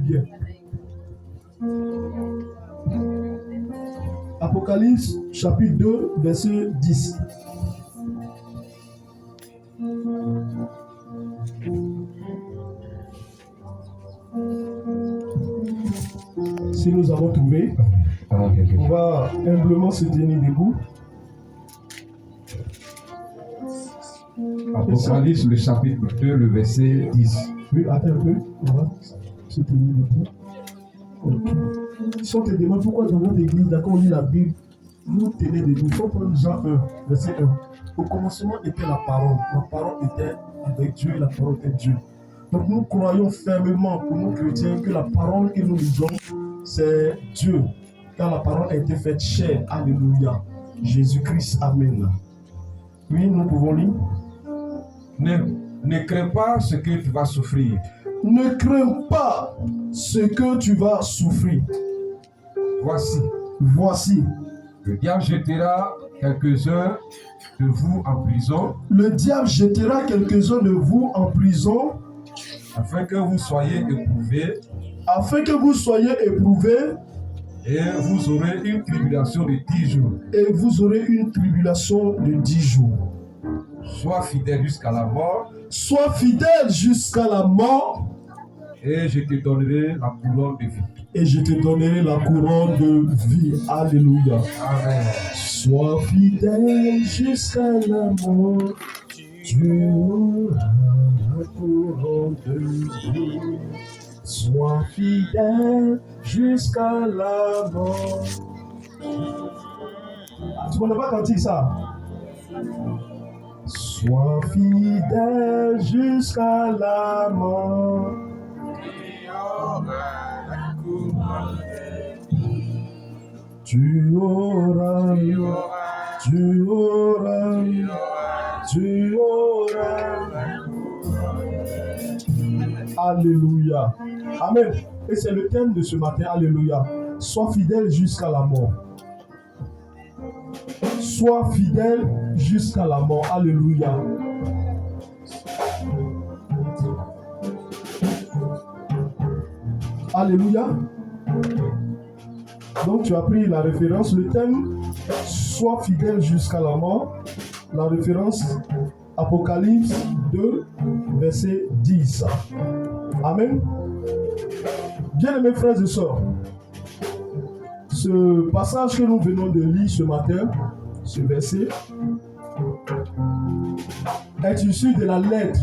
bien. Apocalypse chapitre 2, verset 10. Si nous avons trouvé, on va humblement se tenir debout. Apocalypse, le chapitre 2, le verset 10. Oui, attends un peu, on va se tenir debout. Okay. Si on te demande pourquoi dans notre église, d'accord, on lit la Bible, nous tenez debout. Il faut prendre Jean 1, verset 1. Au commencement était la parole était avec Dieu, la parole était Dieu. Donc nous croyons fermement pour nous chrétiens que la parole que nous lisons, c'est Dieu. Car la parole a été faite chair. Alléluia. Jésus-Christ, Amen. Oui, nous pouvons lire. Ne crains pas ce que tu vas souffrir. Ne crains pas ce que tu vas souffrir. Voici. Le diable jettera quelques-uns de vous en prison. Le diable jettera quelques-uns de vous en prison. Afin que vous soyez éprouvés. Et vous aurez une tribulation de 10 jours. Sois fidèle jusqu'à la mort. Et je te donnerai la couronne de vie. Alléluia. Amen. Sois fidèle jusqu'à la mort. Tu auras la couronne de vie. Sois fidèle jusqu'à la mort. Tu connais pas cantique ça? Sois fidèle jusqu'à la mort. Tu auras. Alléluia. Amen. Et c'est le thème de ce matin. Alléluia. Sois fidèle jusqu'à la mort. Sois fidèle jusqu'à la mort. Alléluia. Alléluia. Donc tu as pris la référence, le thème, sois fidèle jusqu'à la mort. La référence, Apocalypse 2, verset 10. Amen. Bien-aimés frères et sœurs, ce passage que nous venons de lire ce matin, ce verset, est issu de la lettre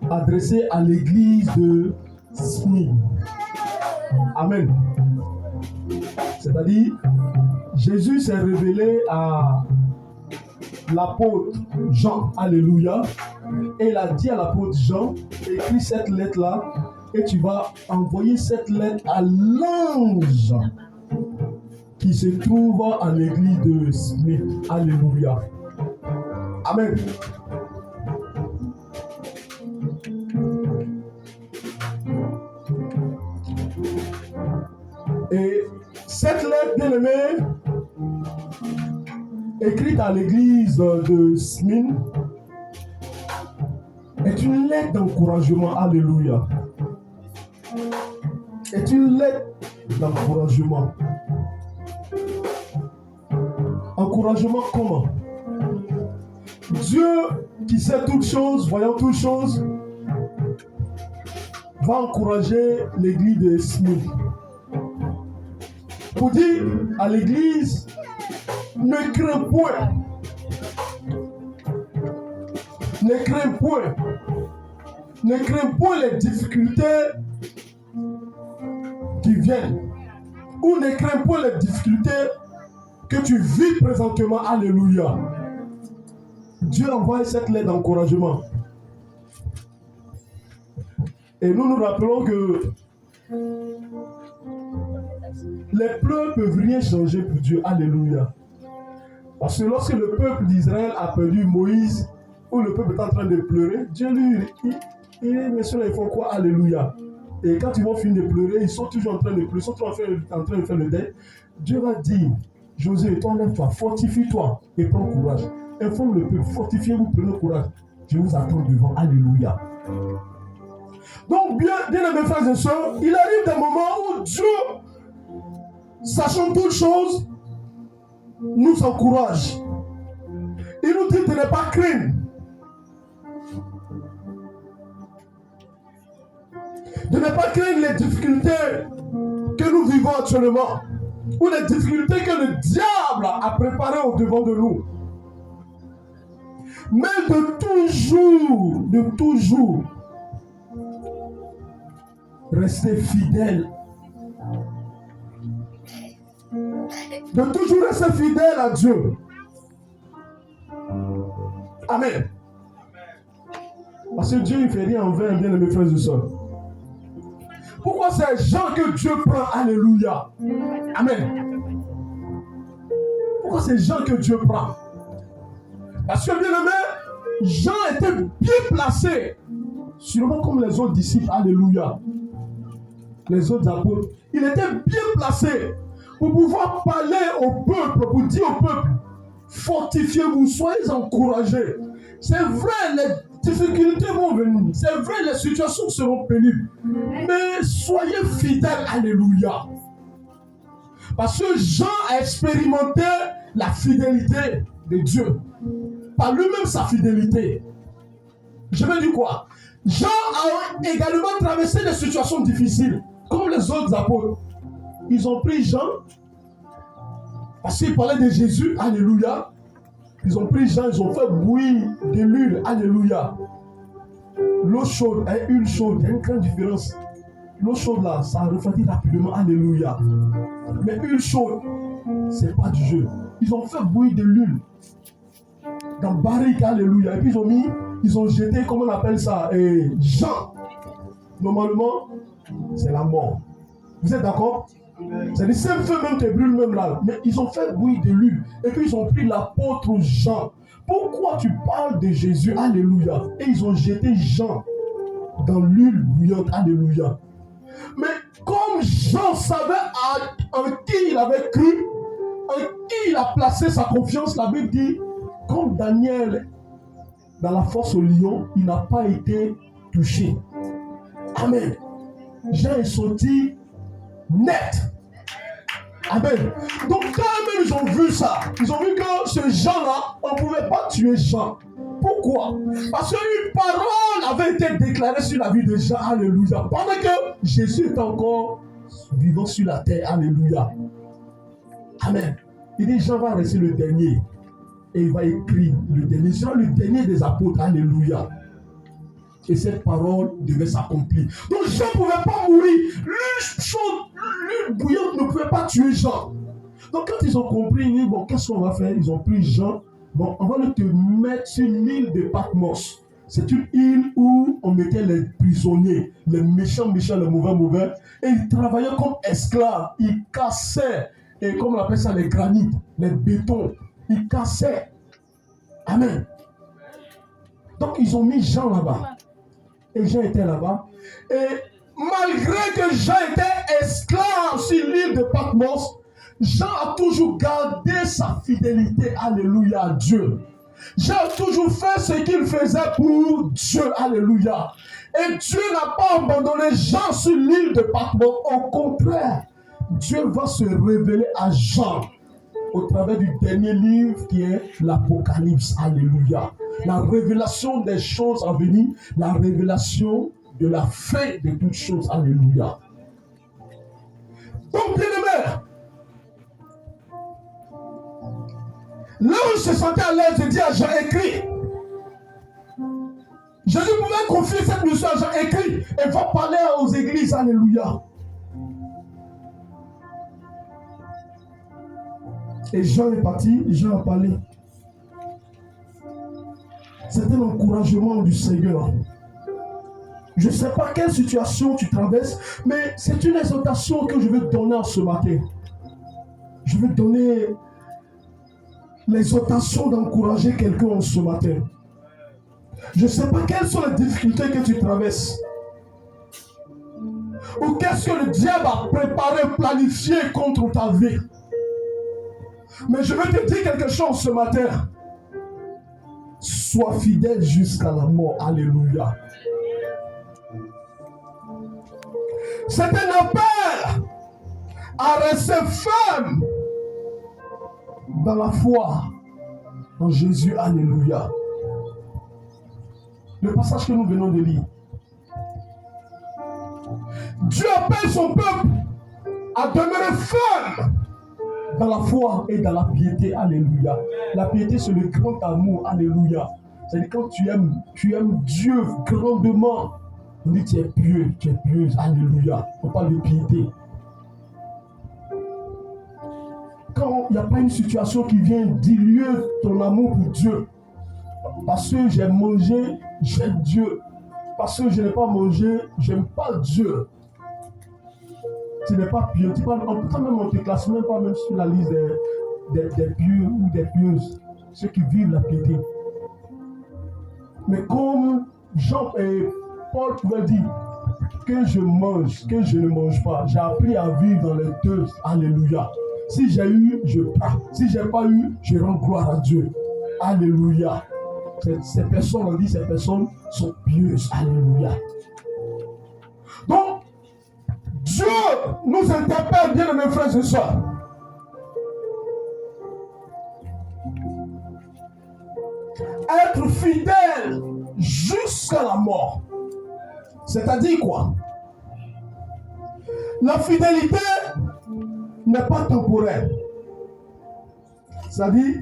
adressée à l'église de Smyrne. Amen. C'est-à-dire, Jésus s'est révélé à l'apôtre Jean, alléluia, et il a dit à l'apôtre Jean, écris cette lettre-là, et tu vas envoyer cette lettre à l'ange qui se trouve à l'église de Smyrne, alléluia. Amen. Et cette lettre, bien-aimée, écrite à l'église de Smyrne, est une lettre d'encouragement. Alléluia. Est une lettre d'encouragement. Encouragement comment? Dieu qui sait toutes choses, voyant toutes choses, va encourager l'église de Smyrne. Pour dire à l'église, ne crains point. Ne crains point. Ne crains point les difficultés qui viennent. Ou ne crains point les difficultés que tu vis présentement. Alléluia. Dieu envoie cette lettre d'encouragement. Et nous nous rappelons que les pleurs ne peuvent rien changer pour Dieu. Alléluia. Parce que lorsque le peuple d'Israël a perdu Moïse, où le peuple est en train de pleurer, Dieu lui dit, messieurs, ils font quoi? Alléluia. Et quand ils vont finir de pleurer, ils sont toujours en train de pleurer, ils sont toujours en train de faire le deuil. Dieu va dire, Josué, toi, lève-toi, fortifie-toi et prends courage. Informe le peuple, fortifiez-vous, prenez courage. Je vous attends devant. Alléluia. Donc, bien aimés frères et sœurs, il arrive des moments où Dieu, sachant toutes choses, nous encourage. Il nous dit de ne pas craindre. De ne pas craindre les difficultés que nous vivons actuellement, ou les difficultés que le diable a préparées au-devant de nous. Mais de toujours, rester fidèle. De toujours rester fidèle à Dieu. Amen. Parce que Dieu ne fait rien en vain, bien mes frères et sœurs. Pourquoi c'est Jean que Dieu prend? Alléluia. Amen. Pourquoi c'est Jean que Dieu prend? Parce que bien aimé, Jean était bien placé, sûrement comme les autres disciples. Alléluia. Les autres apôtres. Il était bien placé pour pouvoir parler au peuple, pour dire au peuple, fortifiez-vous, soyez encouragés. C'est vrai, les difficultés vont venir. C'est vrai, les situations seront pénibles. Mais soyez fidèles. Alléluia. Parce que Jean a expérimenté la fidélité de Dieu. Par lui-même sa fidélité. Je veux dire quoi? Jean a également traversé des situations difficiles, comme les autres apôtres. Ils ont pris Jean, parce qu'il parlait de Jésus, alléluia. Ils ont pris Jean, ils ont fait bouillir de l'huile, alléluia. L'eau chaude et une chaude, il y a une grande différence. L'eau chaude là, ça refroidit rapidement, alléluia. Mais une chaude, c'est pas du jeu. Ils ont fait bouillir de l'huile dans barrique, alléluia. Et puis ils ont jeté, comment on appelle ça, Jean. Normalement, c'est la mort. Vous êtes d'accord? C'est le same feu même qui brûle même là. Mais ils ont fait bouillir de l'huile. Et puis ils ont pris l'apôtre Jean. Pourquoi tu parles de Jésus? Alléluia. Et ils ont jeté Jean dans l'huile bouillante. Alléluia. Mais comme Jean savait en qui il avait cru, en qui il a placé sa confiance, la Bible dit, comme Daniel, dans la fosse au lion, il n'a pas été touché. Amen. Jean est sorti net. Amen. Donc quand même ils ont vu ça, ils ont vu que ce Jean-là, on ne pouvait pas tuer Jean. Pourquoi? Parce qu'une parole avait été déclarée sur la vie de Jean. Alléluia. Pendant que Jésus est encore vivant sur la terre. Alléluia. Amen. Il dit Jean va rester le dernier. Et il va écrire le dernier. Il sera le dernier des apôtres. Alléluia. Et cette parole devait s'accomplir. Donc Jean ne pouvait pas mourir. L'huile bouillante ne pouvait pas tuer Jean. Donc quand ils ont compris, ils disent, bon, qu'est-ce qu'on va faire? Ils ont pris Jean. Bon, on va te mettre sur l'île de Patmos. C'est une île où on mettait les prisonniers, les méchants, les mauvais. Et ils travaillaient comme esclaves. Ils cassaient, et comme on appelle ça, les granites, les bétons. Ils cassaient. Amen. Donc ils ont mis Jean là-bas. Et Jean était là-bas. Et malgré que Jean était esclave sur l'île de Patmos, Jean a toujours gardé sa fidélité, alléluia, à Dieu. Jean a toujours fait ce qu'il faisait pour Dieu, alléluia. Et Dieu n'a pas abandonné Jean sur l'île de Patmos. Au contraire, Dieu va se révéler à Jean au travers du dernier livre qui est l'Apocalypse, alléluia. La révélation des choses à venir, la révélation de la fin de toutes choses, alléluia. Donc, bien aimé, là où il se sentait à l'aise, il dit à Jean, écrit. Jésus pouvait confier cette mission à Jean, écrit, et va parler aux églises, alléluia. Et Jean est parti, Jean a parlé. C'est un encouragement du Seigneur. Je ne sais pas quelle situation tu traverses, mais c'est une exhortation que je vais te donner ce matin. Je vais te donner l'exhortation d'encourager quelqu'un ce matin. Je ne sais pas quelles sont les difficultés que tu traverses. Ou qu'est-ce que le diable a préparé, planifié contre ta vie. Mais je vais te dire quelque chose ce matin. Sois fidèle jusqu'à la mort. Alléluia. C'est un appel à rester ferme dans la foi en Jésus. Alléluia. Le passage que nous venons de lire. Dieu appelle son peuple à demeurer ferme dans la foi et dans la piété. Alléluia. La piété, c'est le grand amour. Alléluia. C'est-à-dire quand tu aimes Dieu grandement, on dit tu es pieux, tu es pieuse. Alléluia. On parle de piété. Quand il n'y a pas une situation qui vient diluer ton amour pour Dieu, parce que j'ai mangé, j'aime Dieu. Parce que je n'ai pas mangé, j'aime pas Dieu. Tu n'es pas pieux. On ne te classe même pas même sur la liste des pieux ou des pieuses, ceux qui vivent la piété. Mais comme Jean et Paul pouvaient dire que je mange, que je ne mange pas, j'ai appris à vivre dans les deux. Alléluia. Si j'ai eu, je pars. Si je n'ai pas eu, je rends gloire à Dieu. Alléluia. Ces personnes, on dit, ces personnes sont pieuses. Alléluia. Donc, Dieu nous interpelle, bien mes frères et sœurs. Être fidèle jusqu'à la mort. C'est-à-dire quoi? La fidélité n'est pas temporaire. C'est-à-dire,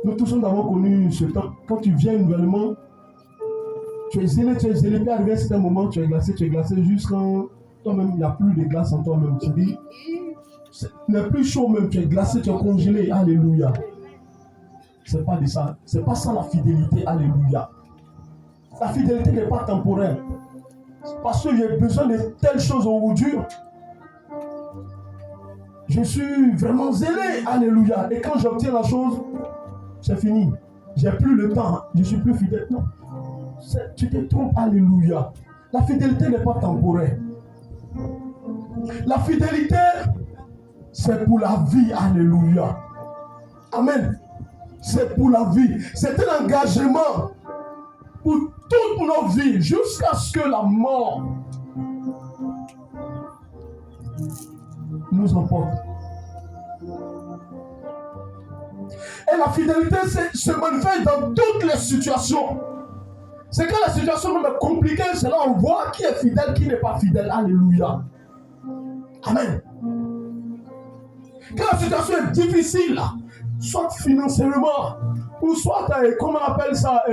nous tous nous avons connu ce temps. Quand tu viens nouvellement, tu es zélé, puis arrivé à un certain moment, tu es glacé jusqu'à toi-même, il n'y a plus de glace en toi-même. Tu dis, il n'est plus chaud même, tu es glacé, tu es congelé. Alléluia. C'est pas de ça. C'est pas ça la fidélité. Alléluia. La fidélité n'est pas temporaire. Parce que j'ai besoin de telles choses aujourd'hui. Je suis vraiment zélé. Alléluia. Et quand j'obtiens la chose, c'est fini. J'ai plus le temps. Je suis plus fidèle. Non. Tu te trompes. Alléluia. La fidélité n'est pas temporaire. La fidélité, c'est pour la vie. Alléluia. Amen. C'est pour la vie. C'est un engagement pour toute notre vie jusqu'à ce que la mort nous emporte. Et la fidélité se manifeste dans toutes les situations. C'est quand la situation est compliquée, c'est là on voit qui est fidèle, qui n'est pas fidèle. Alléluia. Amen. Quand la situation est difficile, soit financièrement, ou soit, comment on appelle ça,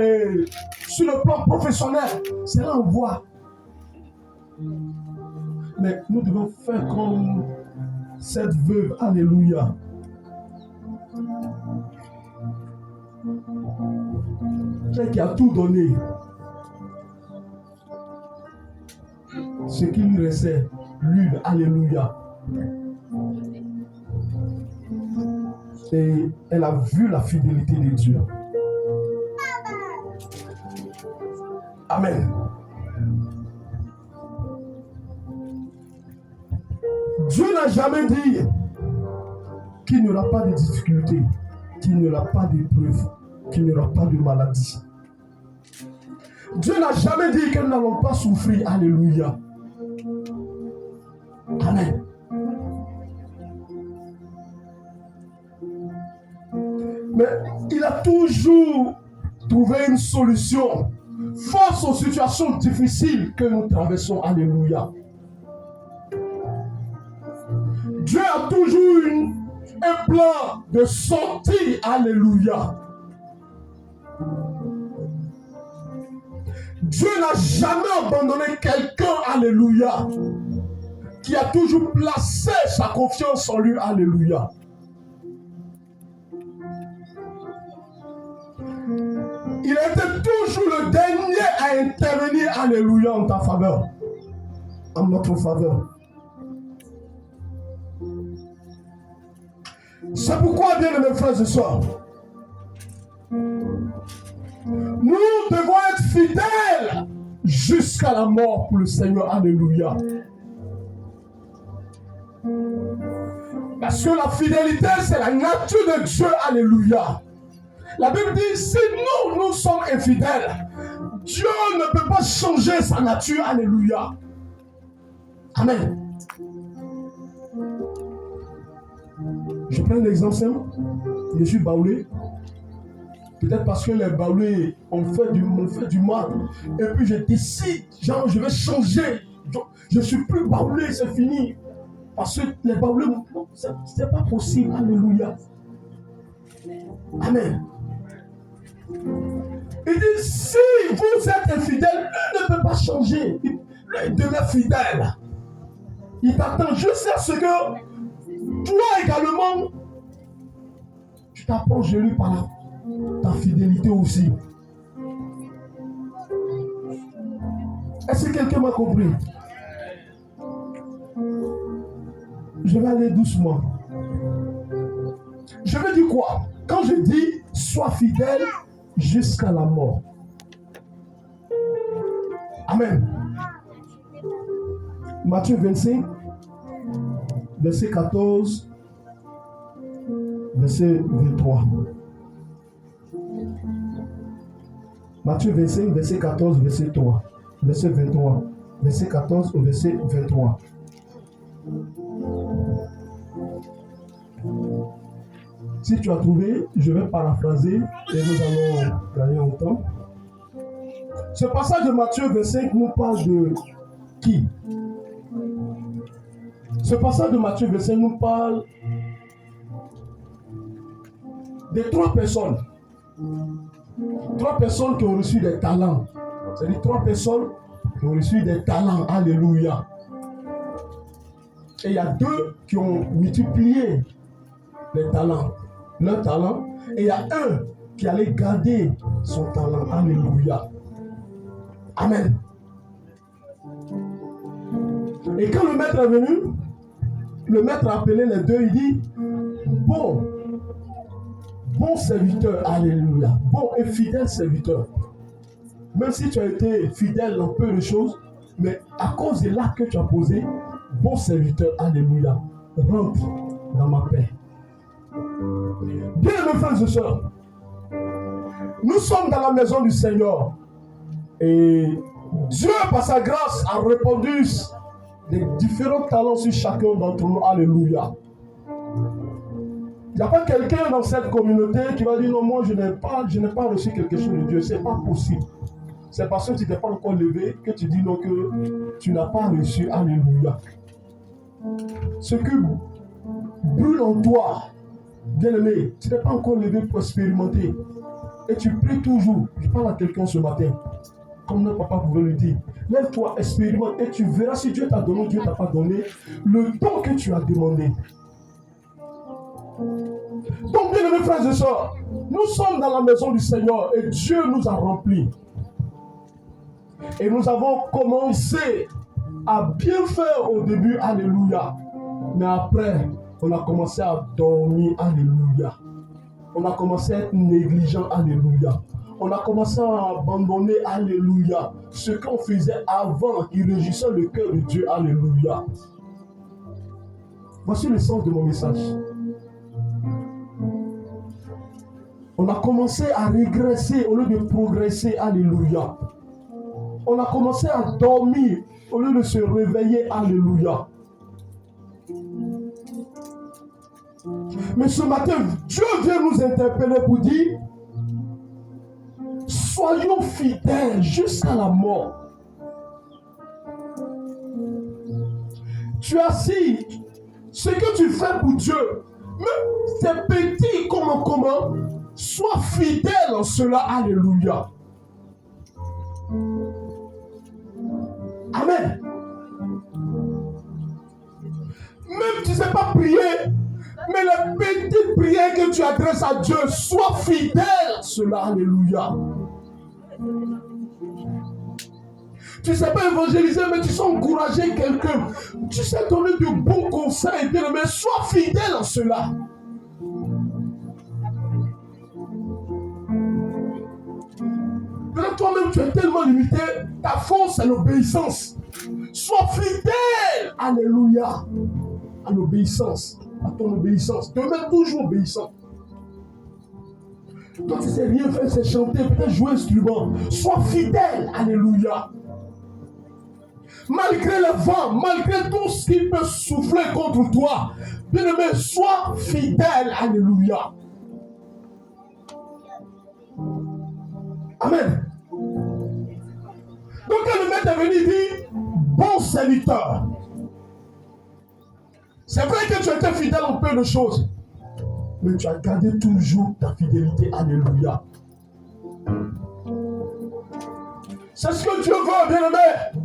sur le plan professionnel, c'est là on voit. Mais nous devons faire comme cette veuve. Alléluia. Celle qui a tout donné. Ce qui lui restait, l'huile. Alléluia. Et elle a vu la fidélité de Dieu. Amen. Dieu n'a jamais dit qu'il n'y aura pas de difficultés, qu'il n'y aura pas d'épreuves, qu'il n'y aura pas de maladie. Dieu n'a jamais dit que nous n'allons pas souffrir. Alléluia. Amen. Mais il a toujours trouvé une solution face aux situations difficiles que nous traversons. Alléluia. Dieu a toujours un plan de sortie. Alléluia. Dieu n'a jamais abandonné quelqu'un. Alléluia. Qui a toujours placé sa confiance en lui. Alléluia. Il était toujours le dernier à intervenir, alléluia, en ta faveur, en notre faveur. C'est pourquoi, bien mes frères et sœurs, nous devons être fidèles jusqu'à la mort pour le Seigneur, alléluia. Parce que la fidélité, c'est la nature de Dieu, alléluia. La Bible dit, si nous sommes infidèles, Dieu ne peut pas changer sa nature. Alléluia. Amen. Je prends un exemple simple. Je suis baoulé. Peut-être parce que les baoulés m'ont fait du mal. Et puis je décide, genre, je vais changer. Je ne suis plus baoulé, c'est fini. Parce que les baoulés, non, c'est pas possible. Alléluia. Amen. Il dit, si vous êtes infidèle, lui ne peut pas changer. Lui demeure fidèle. Il t'attend juste à ce que toi également, tu t'approches de lui par ta fidélité aussi. Est-ce que quelqu'un m'a compris? Je vais aller doucement. Je veux dire quoi? Quand je dis sois fidèle jusqu'à la mort. Amen. Matthieu 25, verset 14, verset 23. Matthieu 25, verset 14, verset 3. Verset 23. Verset 14 au verset 23. Si tu as trouvé, je vais paraphraser et nous allons gagner en temps. Ce passage de Matthieu 25 nous parle de qui? Ce passage de Matthieu 25 nous parle de 3 personnes. 3 personnes qui ont reçu des talents. C'est-à-dire 3 personnes qui ont reçu des talents. Alléluia. Et il y a 2 qui ont multiplié les talents. Leur talent. Et il y a un qui allait garder son talent. Alléluia. Amen. Et quand le maître est venu, le maître a appelé les 2, il dit, bon serviteur, alléluia, bon et fidèle serviteur. Même si tu as été fidèle dans peu de choses, mais à cause de l'acte que tu as posé, bon serviteur, alléluia, rentre dans ma paix. Bien mes frères et sœurs, nous sommes dans la maison du Seigneur et Dieu par sa grâce a répandu des différents talents sur chacun d'entre nous, alléluia. Il n'y a pas quelqu'un dans cette communauté qui va dire non, moi je n'ai pas reçu quelque chose de Dieu. Ce n'est pas possible. C'est parce que tu t'es pas encore levé que tu dis non, que tu n'as pas reçu. Alléluia. Ce qui brûle en toi, bien-aimé, tu n'es pas encore levé pour expérimenter. Et tu pries toujours. Je parle à quelqu'un ce matin. Comme notre papa pouvait le dire. Lève-toi, expérimente et tu verras si Dieu t'a donné ou Dieu ne t'a pas donné le temps que tu as demandé. Donc, bien mes frères et sœurs, nous sommes dans la maison du Seigneur et Dieu nous a remplis. Et nous avons commencé à bien faire au début, alléluia. Mais après, on a commencé à dormir, alléluia. On a commencé à être négligent, alléluia. On a commencé à abandonner, alléluia, ce qu'on faisait avant qui régissait le cœur de Dieu, alléluia. Voici le sens de mon message. On a commencé à régresser au lieu de progresser, alléluia. On a commencé à dormir au lieu de se réveiller, alléluia. Mais ce matin, Dieu vient nous interpeller pour dire, soyons fidèles jusqu'à la mort. Tu as si ce que tu fais pour Dieu, même c'est petit comment, sois fidèle en cela, alléluia. Amen. Même tu ne sais pas prier, mais les petites prières que tu adresses à Dieu, sois fidèle à cela, alléluia. Tu ne sais pas évangéliser, mais tu sais encourager quelqu'un. Tu sais donner de bons conseils, mais sois fidèle en cela. Peut-être toi-même, tu es tellement limité, ta force c'est l'obéissance. Sois fidèle, alléluia, à l'obéissance, à ton obéissance. Demeure toujours obéissant. Toi, tu ne sais rien faire, c'est chanter, peut-être jouer un instrument. Sois fidèle, alléluia. Malgré le vent, malgré tout ce qui peut souffler contre toi, bien-aimé, sois fidèle. Alléluia. Amen. Donc quand le maître est venu, il dit, bon serviteur. C'est vrai que tu étais fidèle en peu de choses, mais tu as gardé toujours ta fidélité. Alléluia. C'est ce que Dieu veut, bien-aimé.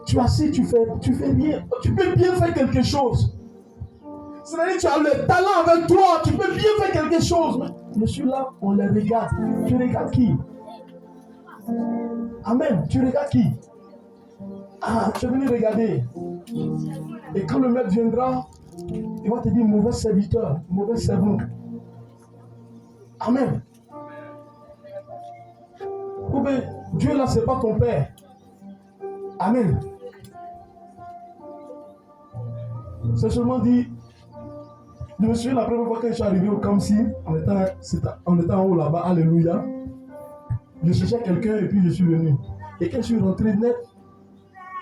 Tu as assis, tu fais bien. Tu peux bien faire quelque chose. C'est-à-dire que tu as le talent avec toi, tu peux bien faire quelque chose. Mais celui-là, on les regarde. Tu regardes qui? Amen. Tu regardes qui? Ah, tu es venu regarder. Et quand le maître viendra, il va te dire mauvais serviteur, mauvais servant. Amen. Ou bien, Dieu là, c'est pas ton père. Amen. C'est seulement dit, je me souviens la première fois que je suis arrivé au Kamsi, on était en haut là-bas, alléluia. Je cherchais quelqu'un et puis je suis venu. Et quand je suis rentré net,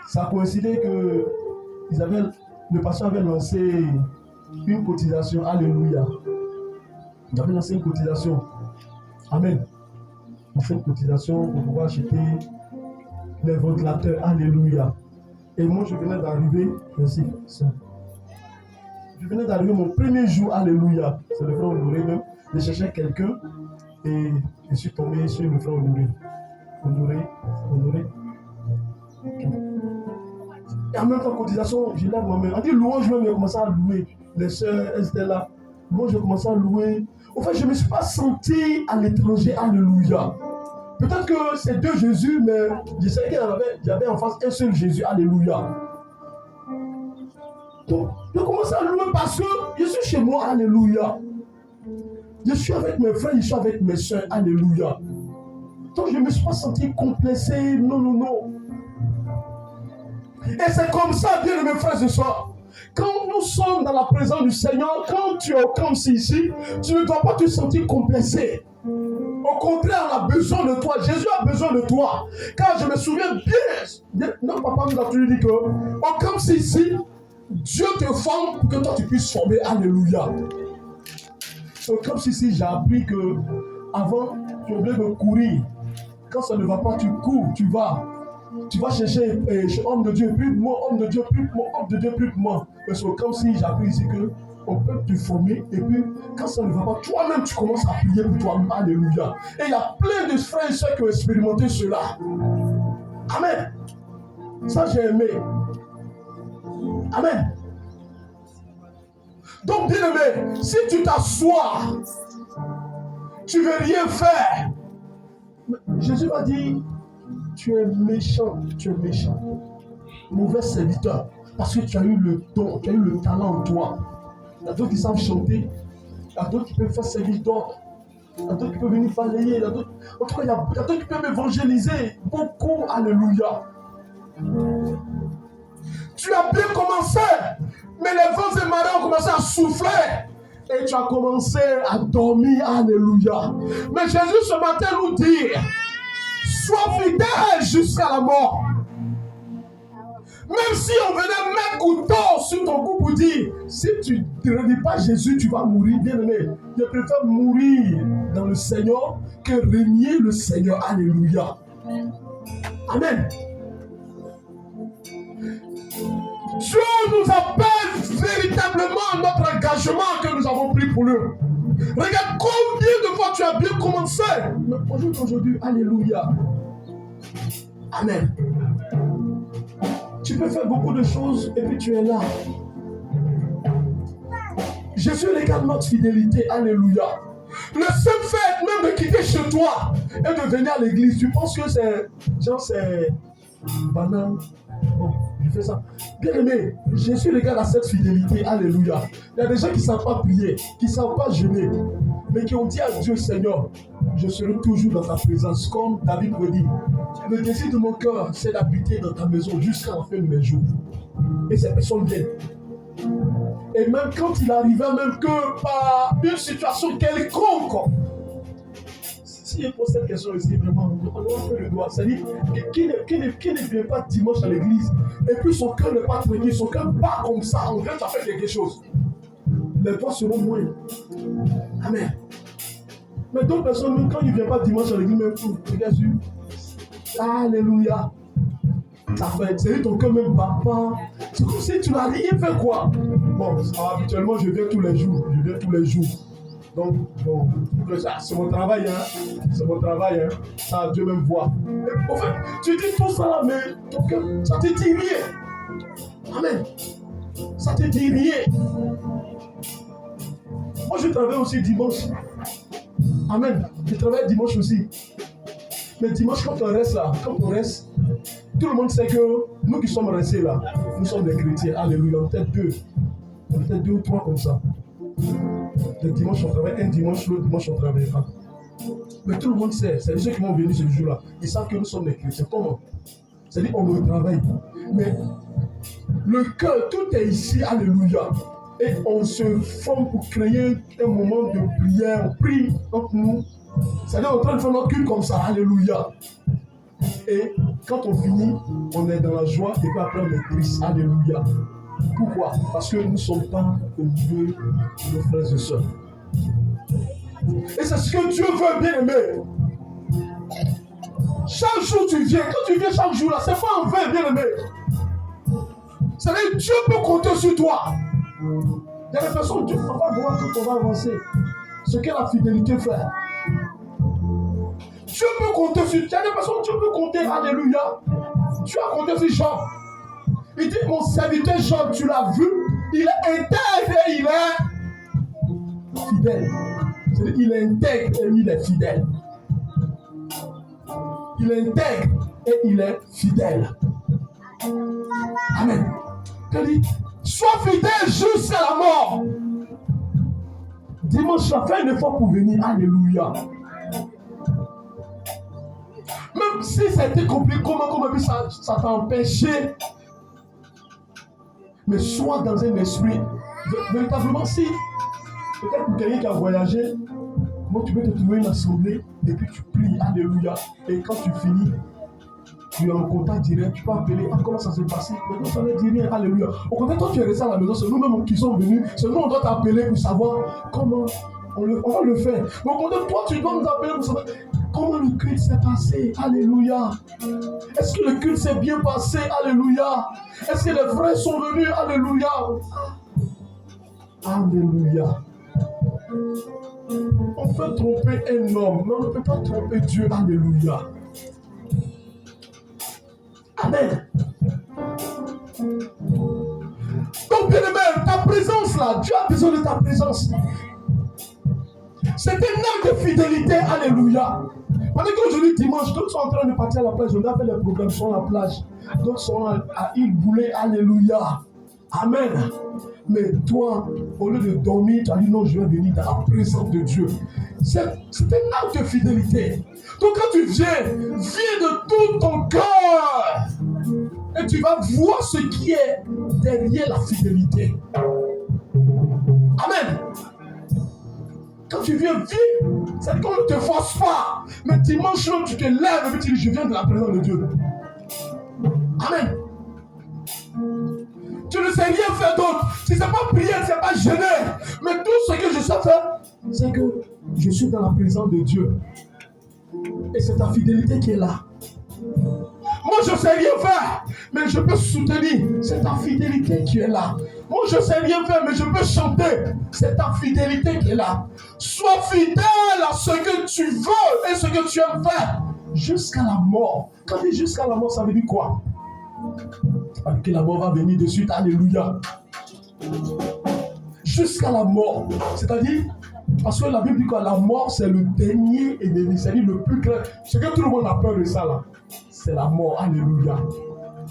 ça a coïncidé que le pasteur avait lancé une cotisation, alléluia. Il avait lancé une cotisation. Amen. Il fait une cotisation pour pouvoir acheter les ventilateurs, alléluia. Et moi je venais d'arriver, merci, ça. Je venais d'arriver mon premier jour, alléluia. C'est le frère Honoré même. Je cherchais quelqu'un et je suis tombé sur le frère Honoré. Honoré. Okay. Et en même temps, cotisation, je lève ma main. On dit louange même, j'ai commencé à louer. Les sœurs, elles étaient là. Moi, j'ai commencé à louer. En fait, je ne me suis pas senti à l'étranger, alléluia. Peut-être que c'est deux Jésus, mais je sais qu'il y avait en face un seul Jésus, alléluia. Donc, je commence à louer parce que je suis chez moi, alléluia. Je suis avec mes frères, je suis avec mes soeurs, alléluia. Donc, je ne me suis pas senti complexé, non. Et c'est comme ça, bien mes frères et sœurs. Quand nous sommes dans la présence du Seigneur, quand tu es comme ici, tu ne dois pas te sentir complexé. Au contraire, on a besoin de toi. Jésus a besoin de toi. Car je me souviens bien, notre papa nous a toujours dit que, comme ici, Dieu te forme pour que toi tu puisses former. Alléluia. C'est comme si j'ai appris que avant, tu oublies de courir. Quand ça ne va pas, tu cours, tu vas chercher homme de Dieu, plus moi, homme de Dieu, plus moi, homme de Dieu, plus moi. Parce que comme si j'ai appris ici que on peut te former et puis quand ça ne va pas, toi-même tu commences à prier pour toi-même. Alléluia. Et il y a plein de frères et sœurs qui ont expérimenté cela. Amen. Ça j'ai aimé. Amen. Donc bien aimé, si tu t'assois, tu ne veux rien faire, Jésus va dire, tu es méchant, mauvais serviteur, parce que tu as eu le don, tu as eu le talent en toi. Il y a d'autres qui savent chanter, il y a d'autres qui peuvent faire service d'ordre, il y a d'autres qui peuvent venir balayer, en tout cas il y a d'autres qui peuvent évangéliser, beaucoup, alléluia. Tu as bien commencé, mais les vents et marées ont commencé à souffler. Et tu as commencé à dormir, alléluia. Mais Jésus ce matin nous dit, sois fidèle jusqu'à la mort. Même si on venait mettre couteau sur ton cou pour dire, si tu ne redis pas Jésus, tu vas mourir, bien aimé. Je préfère mourir dans le Seigneur que régner le Seigneur, alléluia. Amen. Dieu nous appelle véritablement à notre engagement que nous avons pris pour lui. Regarde combien de fois tu as bien commencé. Mais aujourd'hui, alléluia. Amen. Tu peux faire beaucoup de choses et puis tu es là. Jésus regarde notre fidélité, alléluia. Le seul fait même de quitter chez toi et de venir à l'église, tu penses que c'est banal? Bon, je fais ça. Bien aimé, Jésus regarde à cette fidélité, alléluia. Il y a des gens qui ne savent pas prier, qui ne savent pas jeûner, mais qui ont dit à Dieu, Seigneur, je serai toujours dans ta présence, comme David me dit. Le désir de mon cœur, c'est d'habiter dans ta maison jusqu'à la fin de mes jours. Et ces personnes viennent. Et même quand il arrivait, même que par une situation quelconque, si je pose cette question ici, vraiment, on doit faire le doigt. C'est-à-dire, qui ne vient pas dimanche à l'église, et puis son cœur n'est pas tranquille, son cœur bat comme ça, on vient de faire quelque chose. Les doigts seront moins. Amen. Mais d'autres personnes, même quand ils ne viennent pas dimanche à l'église, même pour Jésus, alléluia. Ça fait, c'est ton cœur même bat pas. C'est comme si tu n'as rien fait quoi. Bon, habituellement, je viens tous les jours. Donc, bon, c'est mon travail, hein. C'est mon travail, hein. Ça, Dieu même voit. En fait, tu dis tout ça là, mais ton cœur, ça te dit rien. Amen. Ça te dit rien. Moi, je travaille aussi dimanche. Amen. Je travaille dimanche aussi. Mais dimanche, quand on reste là, tout le monde sait que nous qui sommes restés là, nous sommes des chrétiens. Alléluia. On était deux ou trois comme ça. Le dimanche, on travaille un dimanche, l'autre dimanche, on ne travaille pas. Mais tout le monde sait, c'est ceux qui vont venir ce jour-là. Ils savent que nous sommes des chrétiens. Comment? C'est-à-dire qu'on ne travaille pas. Mais le cœur, tout est ici, alléluia. Et on se forme pour créer un moment de prière. On prie entre nous. C'est-à-dire qu'on est en train de faire notre culte comme ça, alléluia. Et quand on finit, on est dans la joie et puis après on est triste, alléluia. Pourquoi? Parce que nous ne sommes pas au milieu de nos frères et sœurs. Et c'est ce que Dieu veut, bien aimé. Chaque jour tu viens, quand tu viens chaque jour là, c'est pas en vain, bien aimé. C'est-à-dire Dieu peut compter sur toi. Il y a des personnes, Dieu va voir quand on va avancer. Ce que la fidélité fait. Dieu peut compter sur toi. Il y a des personnes, Dieu peut compter, alléluia. Tu as compté sur Jean. Il dit, mon serviteur Jean, tu l'as vu, il est intègre et il est fidèle. C'est-à-dire, il est intègre et il est fidèle. Il est intègre et il est fidèle. Amen. Il dit, sois fidèle jusqu'à la mort. Dimanche, fais un effort pour venir. Alléluia. Même si c'était compliqué, comment ça t'a empêché. Mais sois dans un esprit. Véritablement, si peut-être pour quelqu'un qui a voyagé, moi tu peux te trouver une assemblée et puis tu pries, alléluia. Et quand tu finis, tu es en contact direct, tu peux appeler, comment ça s'est passé? Maintenant ça ne dit rien, alléluia. Au contraire, toi tu es resté à la maison, c'est nous-mêmes qui sommes venus, c'est nous on doit t'appeler pour savoir comment on va le faire. Mais au contraire, toi tu dois nous appeler pour savoir comment le culte s'est passé, alléluia. Est-ce que le culte s'est bien passé, alléluia? Est-ce que les frères sont venus, alléluia? Alléluia. On peut tromper un homme, mais on ne peut pas tromper Dieu, alléluia. Amen. Donc, bien aimé, ta présence là, Dieu a besoin de ta présence. C'est un acte de fidélité, alléluia. Pendant qu'aujourd'hui, dimanche, d'autres sont en train de partir à la plage, on a fait les programmes sur la plage. D'autres sont à île Boulay, alléluia. Amen. Mais toi, au lieu de dormir, tu as dit non, je vais venir dans la présence de Dieu. C'est un acte de fidélité. Donc quand tu viens de tout ton cœur. Et tu vas voir ce qui est derrière la fidélité. Amen. Quand tu viens, c'est-à-dire qu'on ne te force pas. Mais dimanche, tu te lèves et tu dis, je viens de la présence de Dieu. Amen. Tu ne sais rien faire d'autre. Si ce n'est pas prier, ce n'est pas jeûner. Mais tout ce que je sais faire, c'est que je suis dans la présence de Dieu. Et c'est ta fidélité qui est là. Moi, je ne sais rien faire, mais je peux soutenir. C'est ta fidélité qui est là. Moi, je ne sais rien faire, mais je peux chanter. C'est ta fidélité qui est là. Sois fidèle à ce que tu veux et ce que tu aimes faire. Jusqu'à la mort. Quand tu dis jusqu'à la mort, ça veut dire quoi? Ça veut dire que la mort va venir de suite. Alléluia. Jusqu'à la mort. C'est-à-dire, parce que la Bible dit que la mort, c'est le dernier ennemi. C'est-à-dire le plus clair. Ce que tout le monde a peur de ça, là, c'est la mort. Alléluia.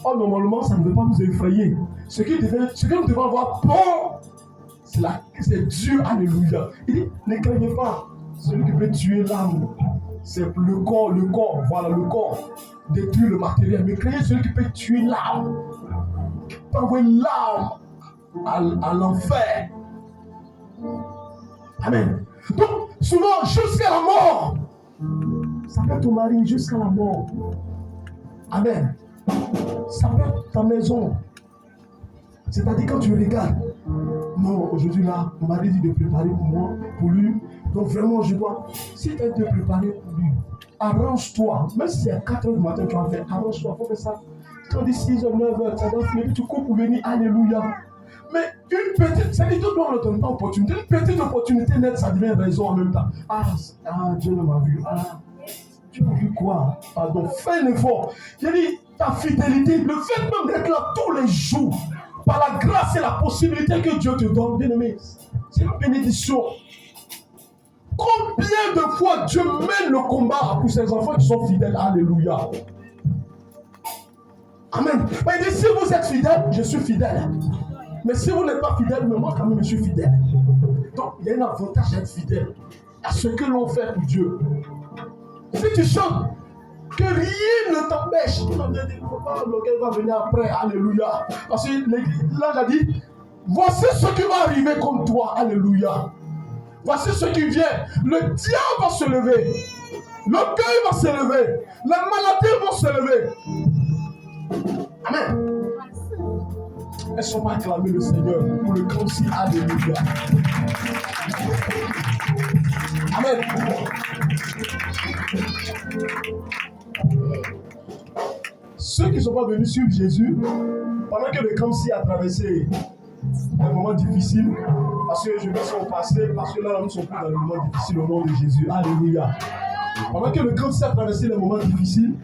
Or, normalement, ça ne veut pas nous effrayer. Ce que nous devons avoir peur, c'est Dieu. Alléluia. Il dit, ne craignez pas. Celui qui peut tuer l'âme, c'est le corps. Voilà, le corps détruit le matériel. Mais craignez celui qui peut tuer l'âme. Qui peut envoyer l'âme à l'enfer. Amen. Donc, souvent, jusqu'à la mort, Ça peut être ton mari jusqu'à la mort. Amen. Ça peut être ta maison. C'est-à-dire quand tu regardes, non, aujourd'hui là, mon mari dit de préparer pour moi, pour lui. Donc vraiment, je dois, si tu as de préparer pour lui, arrange-toi. Même si c'est à 4h du matin, tu vas faire, arrange-toi, il faut faire ça. Quand on dit 6h, 9h, ça doit finir, tu cours pour venir, alléluia. Mais une petite, ça dit que toi, on ne donne pas opportunité. Une petite opportunité nette, ça devient raison en même temps. Dieu ne m'a vu. Tu as vu quoi? Pardon, fais un effort. J'ai dit, ta fidélité, le fait même d'être là tous les jours, par la grâce et la possibilité que Dieu te donne, bien aimé, c'est une bénédiction. Combien de fois Dieu mène le combat pour ses enfants qui sont fidèles? Alléluia. Amen. Il dit, si vous êtes fidèle, je suis fidèle. Mais si vous n'êtes pas fidèle, mais moi quand même je suis fidèle. Donc il y a un avantage d'être fidèle à ce que l'on fait pour Dieu. Si tu chantes, que rien ne t'empêche. Lequel va venir après, alléluia. Parce que l'ange a dit, voici ce qui va arriver contre toi, alléluia. Voici ce qui vient. Le diable va se lever. L'orgueil va se lever. La maladie va se lever. Amen. Est-ce qu'on va acclamer le Seigneur pour le grand si, alléluia. Amen. Ceux qui ne sont pas venus suivre Jésus, pendant que le Kamsi a traversé un moment difficile, parce que je vais s'en passer, parce que là, nous ne sommes plus dans le moment difficile au nom de Jésus. Alléluia. Pendant que le Kamsi a traversé les moments difficiles,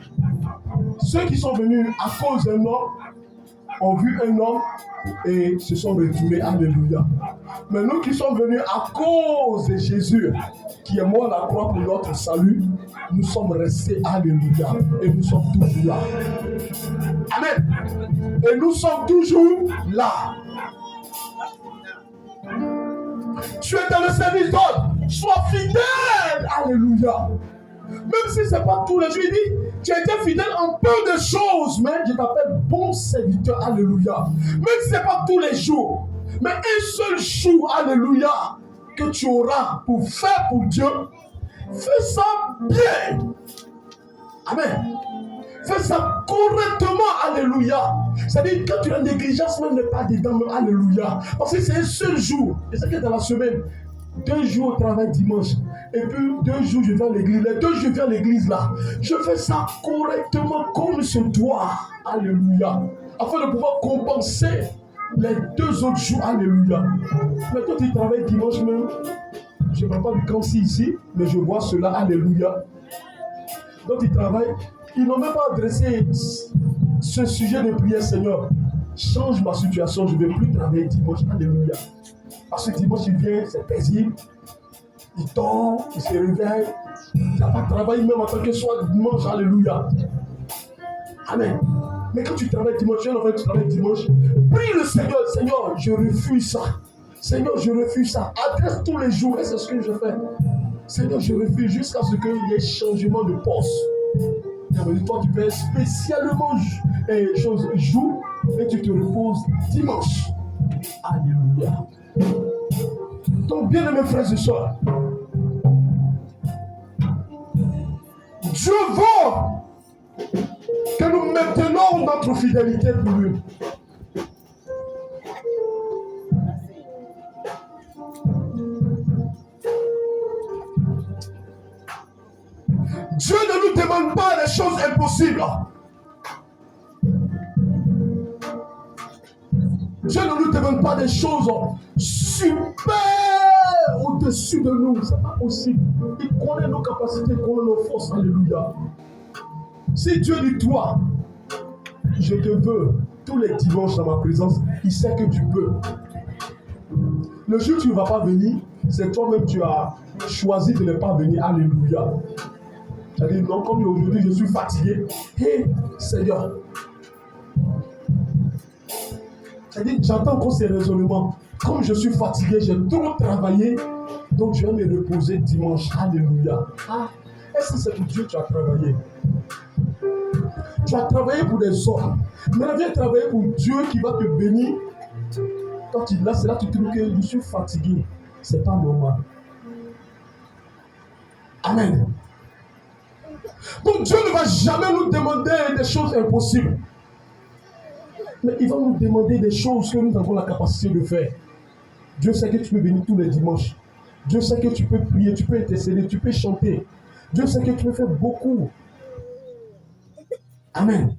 ceux qui sont venus à cause d'un homme ont vu un homme et se sont retournés. Alléluia. Mais nous qui sommes venus à cause de Jésus, qui est mort à la croix pour notre salut, nous sommes restés. Alléluia. Et nous sommes toujours là. Amen. Et nous sommes toujours là. Tu es dans le service d'ordre. Sois fidèle. Alléluia. Même si ce n'est pas tous les jours, il dit, tu as été fidèle en peu de choses, mais je t'appelle bon serviteur, alléluia. Même si ce n'est pas tous les jours, mais un seul jour, alléluia, que tu auras pour faire pour Dieu, fais ça bien. Amen. Fais ça correctement, alléluia. C'est-à-dire, quand tu as une négligence, même n'est pas dedans, alléluia. Parce que c'est un seul jour, et c'est que dans la semaine, 2 jours au travail dimanche, et puis 2 jours je viens à l'église, les 2 jours je viens à l'église là, je fais ça correctement comme se doit, alléluia, afin de pouvoir compenser les 2 autres jours, alléluia. Mais quand tu travailles dimanche même, je ne parle pas du cancer ici, mais je vois cela, alléluia. Donc ils travaillent, ils n'ont même pas adressé ce sujet de prière, Seigneur, change ma situation, je ne vais plus travailler dimanche, alléluia. Parce que dimanche, il vient, c'est paisible. Il dort, il se réveille. Il n'a pas travaillé même en tant que soit dimanche. Alléluia. Amen. Mais quand tu travailles dimanche, tu travailles dimanche, prie le Seigneur. Seigneur, je refuse ça. Seigneur, je refuse ça. Adresse tous les jours et c'est ce que je fais. Seigneur, je refuse jusqu'à ce qu'il y ait changement de poste. Toi, tu fais spécialement jour et tu te reposes dimanche. Alléluia. Donc, bien aimés frères et sœurs, Dieu veut que nous maintenons notre fidélité pour lui. Dieu ne nous demande pas des choses impossibles. Dieu ne nous demande pas des choses super au-dessus de nous. Ce n'est pas possible. Il connaît nos capacités, il connaît nos forces. Alléluia. Si Dieu dit toi, je te veux tous les dimanches dans ma présence, il sait que tu peux. Le jour où tu ne vas pas venir, c'est toi-même tu as choisi de ne pas venir. Alléluia. C'est-à-dire, non, comme aujourd'hui je suis fatigué. Hé, Seigneur. C'est-à-dire, j'entends qu'on ces raisonnements. Comme je suis fatigué, j'ai trop travaillé, donc je vais me reposer dimanche. Alléluia. Est-ce que c'est pour Dieu que tu as travaillé? Tu as travaillé pour des hommes. Maintenant, viens travailler pour Dieu qui va te bénir. Quand tu là, c'est là que tu trouves que je suis fatigué. Ce n'est pas normal. Amen. Donc Dieu ne va jamais nous demander des choses impossibles. Mais il va nous demander des choses que nous avons la capacité de faire. Dieu sait que tu peux venir tous les dimanches. Dieu sait que tu peux prier, tu peux intercéder, tu peux chanter. Dieu sait que tu peux faire beaucoup. Amen.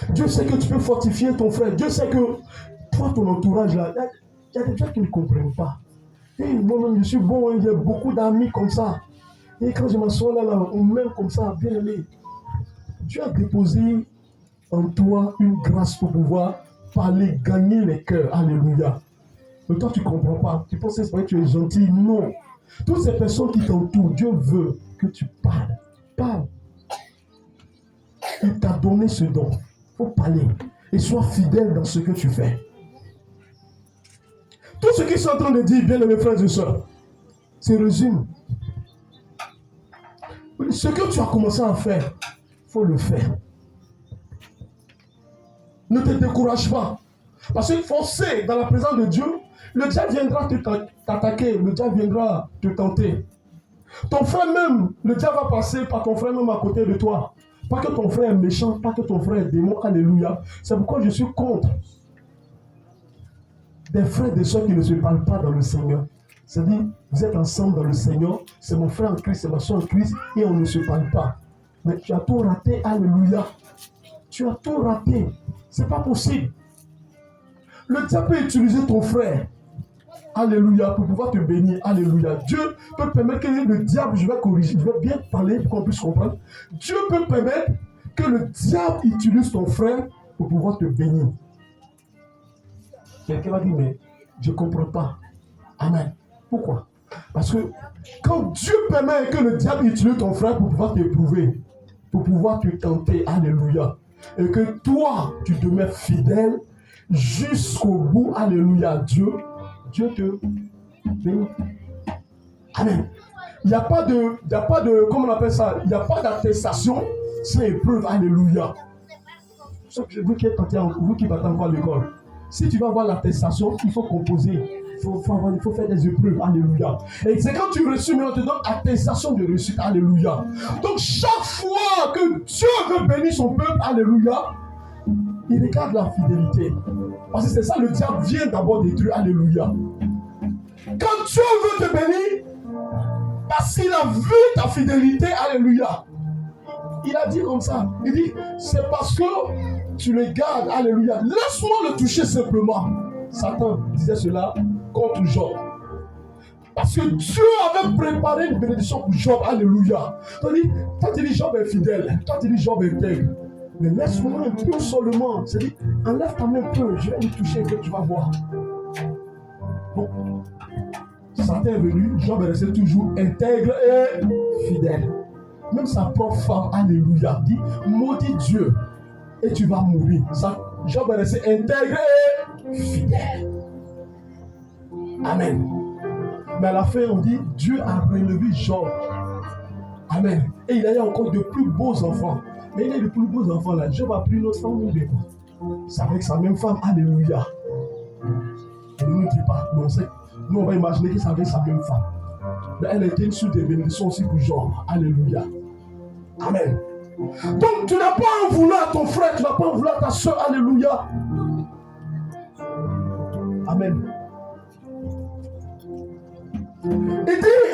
Dieu sait que tu peux fortifier ton frère. Dieu sait que toi, ton entourage, là, il y a des gens qui ne comprennent pas. Et moi-même, je suis bon, hein, j'ai beaucoup d'amis comme ça. Et quand je m'assois là, on m'aime comme ça, bien aimé. Dieu a déposé en toi une grâce pour pouvoir parler, gagner les cœurs. Alléluia. Mais toi, tu ne comprends pas. Tu penses que tu es gentil. Non. Toutes ces personnes qui t'entourent, Dieu veut que tu parles. Parle. Il t'a donné ce don. Il faut parler. Et sois fidèle dans ce que tu fais. Tout ce qu'ils sont en train de dire, bien mes frères et sœurs, c'est résume. Ce que tu as commencé à faire, il faut le faire. Ne te décourage pas. Parce que forcé dans la présence de Dieu, le diable viendra t'attaquer, le diable viendra te tenter. Ton frère même, le diable va passer par ton frère même à côté de toi. Pas que ton frère est méchant, pas que ton frère est démon, alléluia. C'est pourquoi je suis contre des frères et des soeurs qui ne se parlent pas dans le Seigneur. C'est-à-dire, vous êtes ensemble dans le Seigneur, c'est mon frère en Christ, c'est ma soeur en Christ, et on ne se parle pas. Mais tu as tout raté, alléluia. Tu as tout raté. C'est pas possible. Le diable peut utiliser ton frère, alléluia, pour pouvoir te bénir, alléluia. Dieu peut permettre que le diable, je vais corriger, je vais bien parler pour qu'on puisse comprendre. Dieu peut permettre que le diable utilise ton frère pour pouvoir te bénir. Quelqu'un va dire, mais je ne comprends pas. Amen. Pourquoi? Parce que quand Dieu permet que le diable utilise ton frère pour pouvoir t'éprouver, pour pouvoir te tenter, alléluia, et que toi, tu demeures fidèle jusqu'au bout, alléluia, Dieu te bénit. Amen. Il n'y a pas de, comment on appelle ça? Il n'y a pas d'attestation sans épreuve, alléluia. Vous qui battez encore à l'école, si tu vas avoir l'attestation, il faut composer. Il faut faire des épreuves, alléluia. Et c'est quand tu reçus, mais on te donne attestation de réussite, alléluia. Donc chaque fois que Dieu veut bénir son peuple, alléluia, il regarde la fidélité. Parce que c'est ça, le diable vient d'abord détruire, alléluia. Quand Dieu veut te bénir, parce qu'il a vu ta fidélité, alléluia. Il a dit comme ça, il dit, c'est parce que tu le gardes, alléluia. Laisse-moi le toucher simplement. Satan disait cela contre Job. Parce que Dieu avait préparé une bénédiction pour Job, alléluia. Toi tu dis Job est fidèle, toi tu dis Job est intègre. Mais laisse-moi un peu seulement. C'est-à-dire, enlève ta main un peu, je vais lui toucher et tu vas voir. Bon. Satan est venu, Job est resté toujours intègre et fidèle. Même sa propre femme, alléluia, dit, maudit Dieu et tu vas mourir. Ça, Job est resté intègre et fidèle. Amen. Mais à la fin, on dit, Dieu a relevé Job. Amen. Et il a eu encore de plus beaux enfants. Mais il a eu de plus beaux enfants là. Job a pris notre femme, c'est avec sa même femme, alléluia. Il ne nous dit pas, mais on sait. Nous, on va imaginer que c'est avec sa même femme. Mais elle était une source de bénédiction aussi pour Job. Alléluia. Amen. Donc, tu n'as pas à en vouloir à ton frère, tu n'as pas à en vouloir à ta soeur. Alléluia. Amen. Il dit,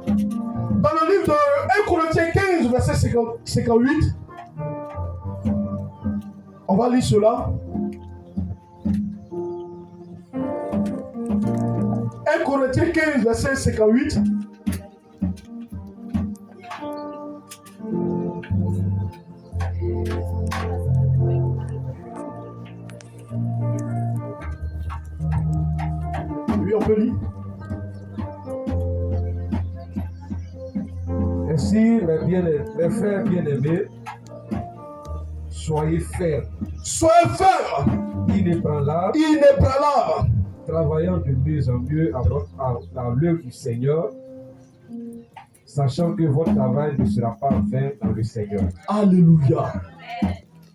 dans le livre de 1 Corinthiens 15, verset 58, on va lire cela. 1 Corinthiens 15, verset 58. Oui, on peut lire. Ainsi, mes frères bien-aimés, soyez fermes. Soyez fermes. Inébranlables. Travaillant de mieux en mieux à l'œuvre du Seigneur, sachant que votre travail ne sera pas vain dans le Seigneur. Alléluia.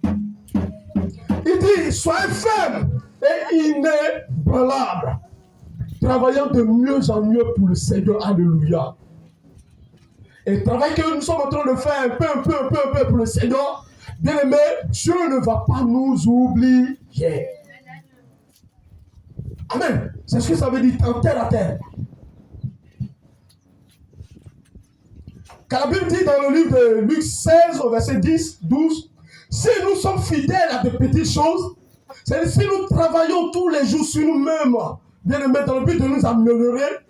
Il dit, soyez fermes et inébranlables, travaillant de mieux en mieux pour le Seigneur. Alléluia. Et le travail que nous sommes en train de faire un peu pour le Seigneur, bien aimé, Dieu ne va pas nous oublier. Amen. C'est ce que ça veut dire, en terre à terre. Car la Bible dit dans le livre de Luc 16, au verset 10, 12, si nous sommes fidèles à de petites choses, c'est-à-dire si nous travaillons tous les jours sur nous-mêmes, bien aimé, dans le but de nous améliorer,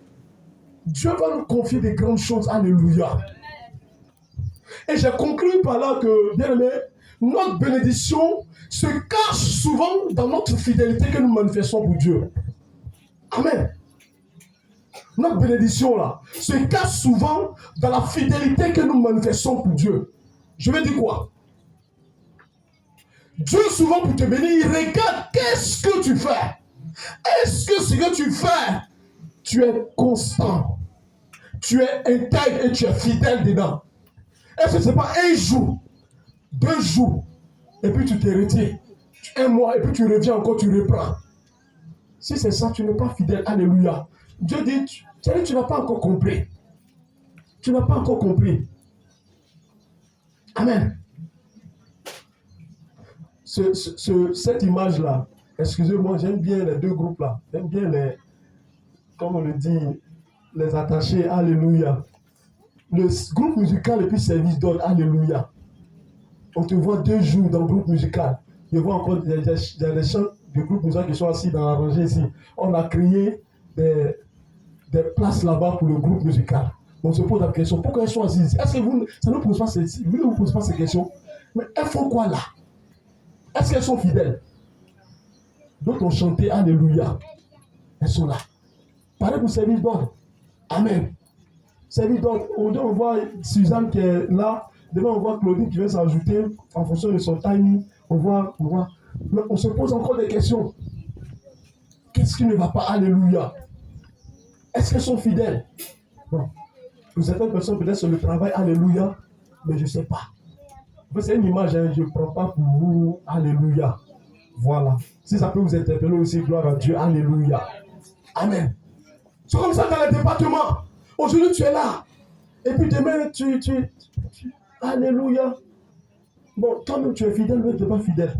Dieu va nous confier des grandes choses. Alléluia. Et j'ai conclu par là que, bien aimé, notre bénédiction se cache souvent dans notre fidélité que nous manifestons pour Dieu. Amen. Notre bénédiction là se cache souvent dans la fidélité que nous manifestons pour Dieu. Je vais dire quoi? Dieu souvent pour te bénir, il regarde qu'est-ce que tu fais. Est-ce que ce que tu fais, tu es constant, tu es intègre et tu es fidèle dedans? Est-ce que ce n'est pas un jour, 2 jours, et puis tu te retires, 1 mois, et puis tu reviens encore, tu reprends? Si c'est ça, tu n'es pas fidèle. Alléluia. Dieu dit, tu n'as pas encore compris. Tu n'as pas encore compris. Amen. Cette image-là, excusez-moi, j'aime bien les 2 groupes-là. J'aime bien les, comme on le dit, les attachés. Alléluia. Le groupe musical et puis service d'ordre. Alléluia. On te voit 2 jours dans le groupe musical. Je vois encore des chants du groupe musical qui sont assis dans la rangée ici. On a créé des places là-bas pour le groupe musical. On se pose la question, pourquoi elles sont assises? Est-ce que ça ne vous pose pas ces questions? Mais elles font quoi là? Est-ce qu'elles sont fidèles? D'autres ont chanté Alléluia. Elles sont là. Pareil pour service d'ordre. Amen. Service d'ordre. On voit Suzanne qui est là. Demain, on voit Claudine qui vient s'ajouter en fonction de son timing. On voit. Mais on se pose encore des questions. Qu'est-ce qui ne va pas? Alléluia. Est-ce qu'elles sont fidèles? Bon. Pour certaines personnes, peut-être c'est le travail. Alléluia. Mais je ne sais pas. C'est une image, hein, je ne prends pas pour vous. Alléluia. Voilà. Si ça peut vous interpeller aussi, gloire à Dieu. Alléluia. Amen. C'est comme ça dans les départements. Aujourd'hui, tu es là. Et puis demain, tu Alléluia. Bon, toi-même, tu es fidèle, mais tu n'es pas fidèle.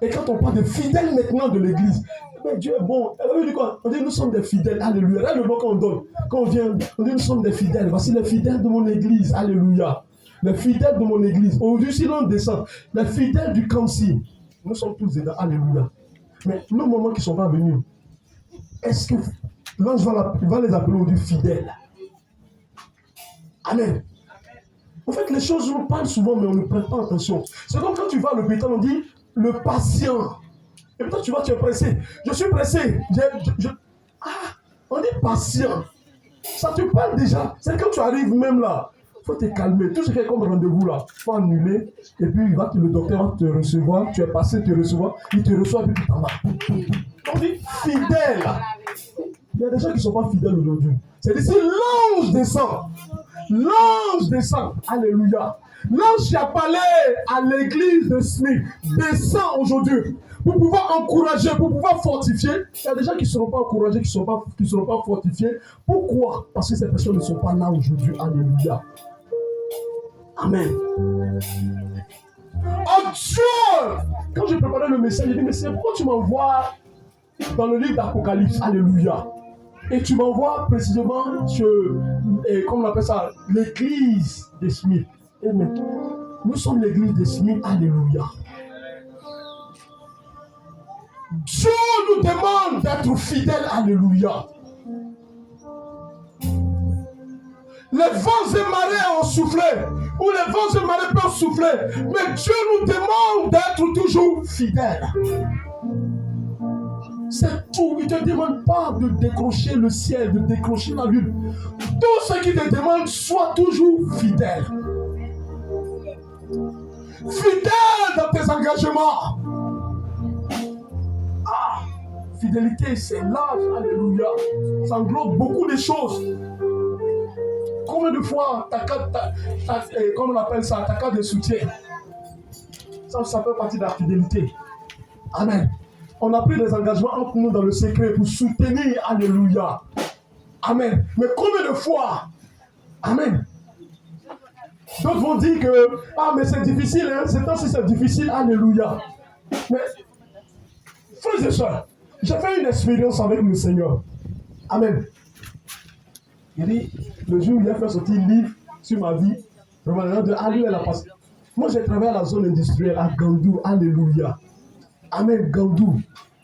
Et quand on parle de fidèles maintenant de l'église, mais Dieu est bon. On dit quoi? On dit nous sommes des fidèles. Alléluia. Là, le mot qu'on donne. Quand on vient, on dit nous sommes des fidèles. Voici les fidèles de mon église. Alléluia. Les fidèles de mon église. Aujourd'hui, si l'on descend, les fidèles du council, nous sommes tous dedans. Alléluia. Mais nos moments qui ne sont pas venus, est-ce que l'ange va les appeler aujourd'hui fidèles? Amen. En fait, les choses, on parle souvent, mais on ne prête pas attention. C'est comme quand tu vas à l'hôpital, on dit le patient. Et puis toi, tu vas, tu es pressé. Je suis pressé. On dit patient. Ça te parle déjà. C'est quand tu arrives même là. Il faut te calmer. Tout ce qui est comme rendez-vous là, il faut annuler. Et puis le docteur va te recevoir. Tu es passé te recevoir. Il te reçoit et puis tu t'en vas. On dit fidèle. Il y a des gens qui ne sont pas fidèles aujourd'hui. C'est d'ici l'ange descend. L'ange descend. Alléluia. L'ange qui a parlé à l'église de Smith descend aujourd'hui pour pouvoir encourager, pour pouvoir fortifier. Il y a des gens qui ne seront pas encouragés, qui ne seront pas fortifiés. Pourquoi? Parce que ces personnes ne sont pas là aujourd'hui. Alléluia. Amen. Oh Dieu! Quand j'ai préparé le message, j'ai dit, mais c'est pourquoi tu m'envoies dans le livre d'Apocalypse? Alléluia. Et tu m'envoies précisément sur, comment on appelle ça, l'église des Smith. Amen. Nous sommes l'église des Smith. Alléluia. Dieu nous demande d'être fidèles. Alléluia. Les vents et marées ont soufflé, ou les vents et marées peuvent souffler, mais Dieu nous demande d'être toujours fidèles. C'est tout. Il ne te demande pas de décrocher le ciel, de décrocher la lune. Tout ce qu'il te demande, sois toujours fidèle. Fidèle dans tes engagements. Fidélité, c'est large. Alléluia. Ça englobe beaucoup de choses. Combien de fois comment on appelle ça, ta carte de soutien, ça fait partie de la fidélité. Amen. On a pris des engagements entre nous dans le secret pour soutenir. Alléluia. Amen. Mais combien de fois Amen. D'autres vont dire que, ah, mais c'est difficile, hein, c'est temps si c'est difficile, alléluia. Mais, frères et sœurs, j'ai fait une expérience avec le Seigneur. Amen. Il dit, le jour où il a fait sortir un livre sur ma vie, vraiment, lui, elle a passé. Moi, j'ai travaillé à la zone industrielle, à Gandou, alléluia. Amen, Gandou.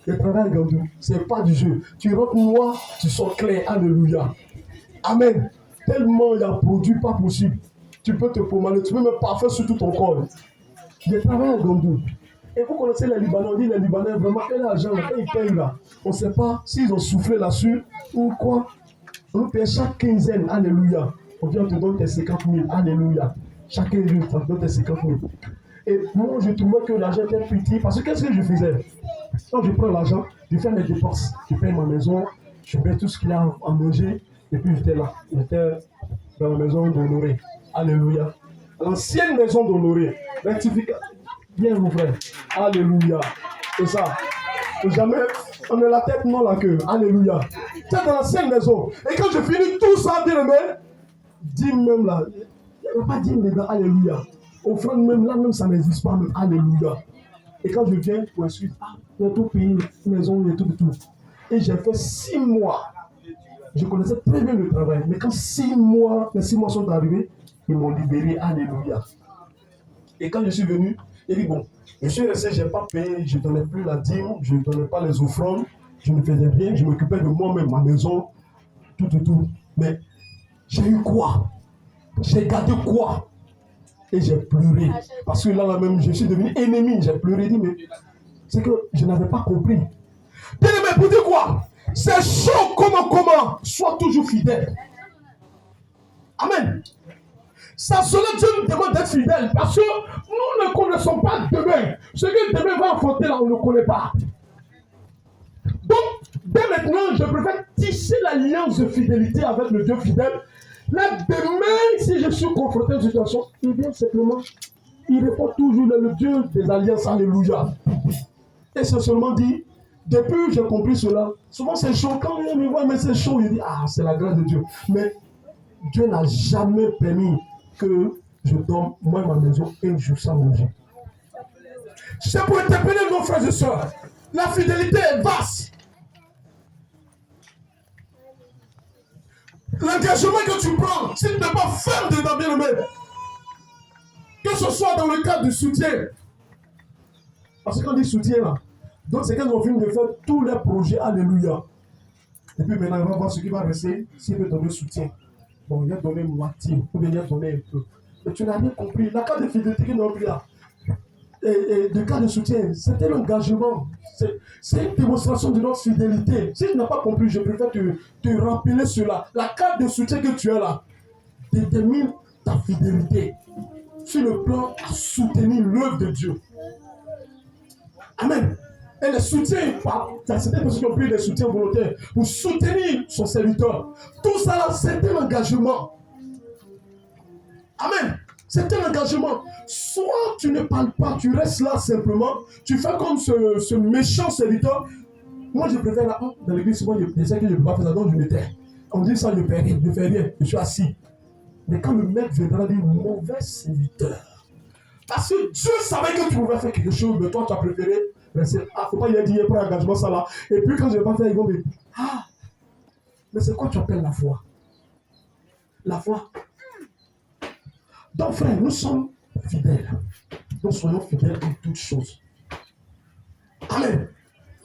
J'ai travaillé à Gandou. C'est pas du jeu. Tu rentres noir, tu sors clair, alléluia. Amen. Tellement il y a un produit pas possible. Tu peux te pommader, tu peux même parfait sur tout ton corps. J'ai travaillé à Gandou. Et vous connaissez les Libanais, on dit les Libanais, vraiment, quel argent, quand ils payent là, on ne sait pas s'ils ont soufflé là-dessus ou quoi. On nous paye chaque quinzaine, alléluia. On vient te donner tes 50 000, alléluia. Chaque jour, on te donne tes 50 000. Et moi, je trouvais que l'argent était petit, parce que qu'est-ce que je faisais? Quand je prends l'argent, je fais mes dépenses. Je paye ma maison, je paye tout ce qu'il y a à manger, et puis j'étais là. J'étais dans la maison d'Honoré. Alléluia. L'ancienne maison d'Honoré. Rectification. Bien, mon frère. Alléluia. C'est ça. Jamais, on a la tête, non la queue. Alléluia. C'est dans l'ancienne maison. Et quand je finis tout ça, bien aimé, dîme même là. Il n'y a pas dîme dedans. Alléluia. Offrande même là, même ça n'existe pas. Même. Alléluia. Et quand je viens pour ensuite, il y a tout payé, maison, il y a tout. Et j'ai fait 6 mois. Je connaissais très bien le travail. Mais quand les 6 mois sont arrivés, ils m'ont libéré. Alléluia. Et quand je suis venu, il dit bon, je suis resté, je n'ai pas payé, je ne donnais plus la dîme, je ne donnais pas les offrandes, je ne faisais rien, je m'occupais de moi-même, ma maison, tout. Mais j'ai eu quoi? J'ai gardé quoi? Et j'ai pleuré. Parce que là même, je suis devenu ennemi. J'ai pleuré, dit, mais c'est que je n'avais pas compris. Bien aimé, pour dire quoi? C'est chaud, comment? Sois toujours fidèle. Amen. Ça serait Dieu nous demande d'être fidèle parce que nous ne connaissons pas demain. Ce que demain va affronter là, on ne le connaît pas. Donc, dès maintenant, je préfère tisser l'alliance de fidélité avec le Dieu fidèle. Là, demain, si je suis confronté à une situation, il vient simplement, il répond toujours le Dieu des alliances, alléluia. Et c'est seulement dit, depuis que j'ai compris cela, souvent c'est chaud, quand on me voit, mais c'est chaud, il dit, ah, c'est la grâce de Dieu. Mais Dieu n'a jamais permis que je dorme, moi et ma maison, un jour sans manger. C'est pour interpeller nos frères et sœurs. La fidélité est vaste. L'engagement que tu prends, si tu n'es pas ferme dedans, bien aimé, que ce soit dans le cadre du soutien, parce que quand on dit soutien là, donc c'est qu'ils ont fini de faire tous les projets, alléluia. Et puis maintenant, on va voir ce qui va rester, s'il veut donner soutien. Bon, il a donné moitié, ou bien il a donné un peu. Mais tu n'as rien compris. La carte de fidélité qu'il n'a plus là, et de cas de soutien, c'était l'engagement. C'est une démonstration de notre fidélité. Si tu n'as pas compris, je préfère te rappeler cela. La carte de soutien que tu as là détermine ta fidélité sur le plan à soutenir l'œuvre de Dieu. Amen. Et le soutien, c'est certaines personnes qui ont pris des soutiens volontaires pour soutenir son serviteur. Tout ça là, c'est un engagement. Amen. C'est un engagement. Soit tu ne parles pas, tu restes là simplement, tu fais comme ce méchant serviteur. Moi, je préfère là, dans l'église, souvent, je sais que je ne peux pas faire ça, donc je me tais. On dit ça, je ne fais rien, je suis assis. Mais quand le maître viendra dire mauvais serviteur, parce que Dieu savait que tu pouvais faire quelque chose, mais toi, tu as préféré rester. Ah, il ne faut pas y dire, prends engagement, ça là. Et puis, quand je ne vais pas faire, ils vont me dire, ah, mais c'est quoi tu appelles la foi? La foi. Donc, frère, nous sommes fidèles. Nous soyons fidèles en toutes choses. Amen.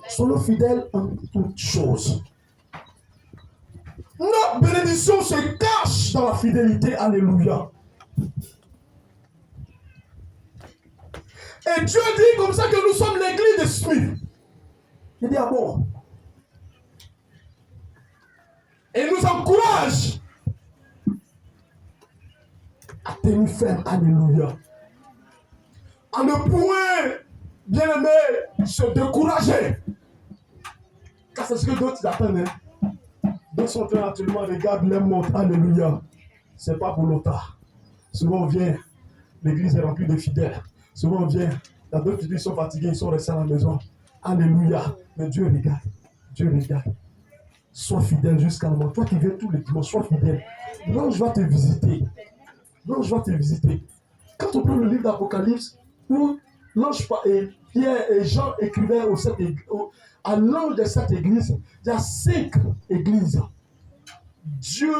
Soyons fidèles en toutes choses. Notre bénédiction se cache dans la fidélité. Alléluia. Et Dieu dit comme ça que nous sommes l'église de Smith. Il dit à bon. Et il nous encourage à tenir ferme. Alléluia. À ne point, bien aimé, se décourager. Car c'est ce que d'autres attendent. Hein? D'autres sont en train actuellement, regarde les montres. Alléluia. Ce n'est pas pour longtemps. Souvent on vient, l'église est remplie de fidèles. Souvent on vient, il y a d'autres qui sont fatigués, ils sont restés à la maison. Alléluia. Mais Dieu regarde. Dieu regarde. Sois fidèle jusqu'à la mort. Toi qui viens tous les dimanches, sois fidèle. L'ange va te visiter. L'ange va te visiter. Quand on prend le livre d'Apocalypse, où l'ange et Pierre et Jean écrivaient à l'ange de cette église, il y a 5 églises. Dieu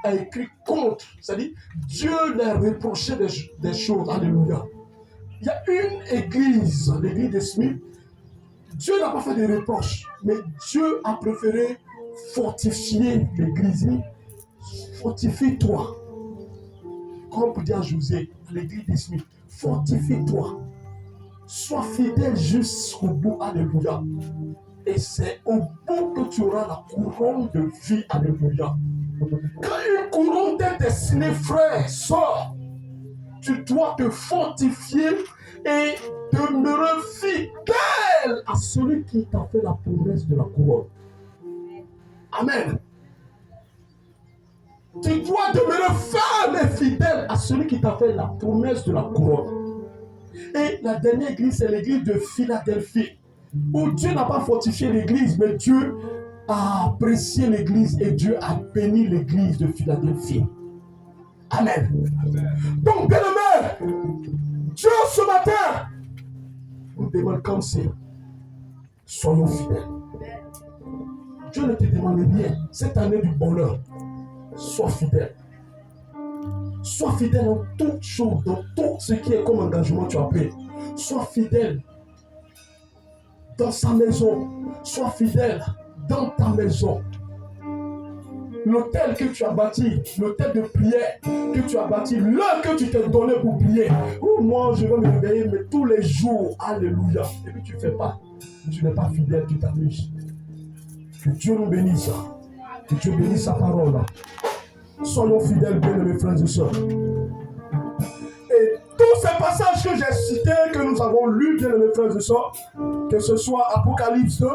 a écrit contre, c'est-à-dire Dieu leur reprochait des choses. Alléluia. Il y a une église, l'église de Smith. Dieu n'a pas fait de reproches, mais Dieu a préféré fortifier l'église. Fortifie-toi. Comme pour dire à José, à l'église de Smith, fortifie-toi. Sois fidèle jusqu'au bout. Alléluia. Et c'est au bout que tu auras la couronne de vie. Alléluia. Quand une couronne t'est destinée, frère, sort. Tu dois te fortifier et demeurer fidèle à celui qui t'a fait la promesse de la couronne. Amen. Tu dois demeurer ferme et fidèle à celui qui t'a fait la promesse de la couronne. Et la dernière église, c'est l'église de Philadelphie, où Dieu n'a pas fortifié l'église, mais Dieu a apprécié l'église et Dieu a béni l'église de Philadelphie. Amen. Donc, bien-aimé, Dieu ce matin nous demande comme c'est. Soyons fidèles. Dieu ne te demande rien. Cette année du bonheur, sois fidèle. Sois fidèle en toutes choses, dans tout ce qui est comme engagement tu as pris. Sois fidèle dans sa maison. Sois fidèle dans ta maison. L'hôtel que tu as bâti, l'hôtel de prière que tu as bâti, l'heure que tu t'es donné pour prier. Oh, moi, je vais me réveiller, mais tous les jours, alléluia. Et puis tu ne fais pas. Tu n'es pas fidèle, tu t'amuses. Que Dieu nous bénisse. Que Dieu bénisse sa parole. Soyons fidèles, bien-aimés frères et sœurs. Et tous ces passages que j'ai cités, que nous avons lus, bien-aimés frères et sœurs, que ce soit Apocalypse 2,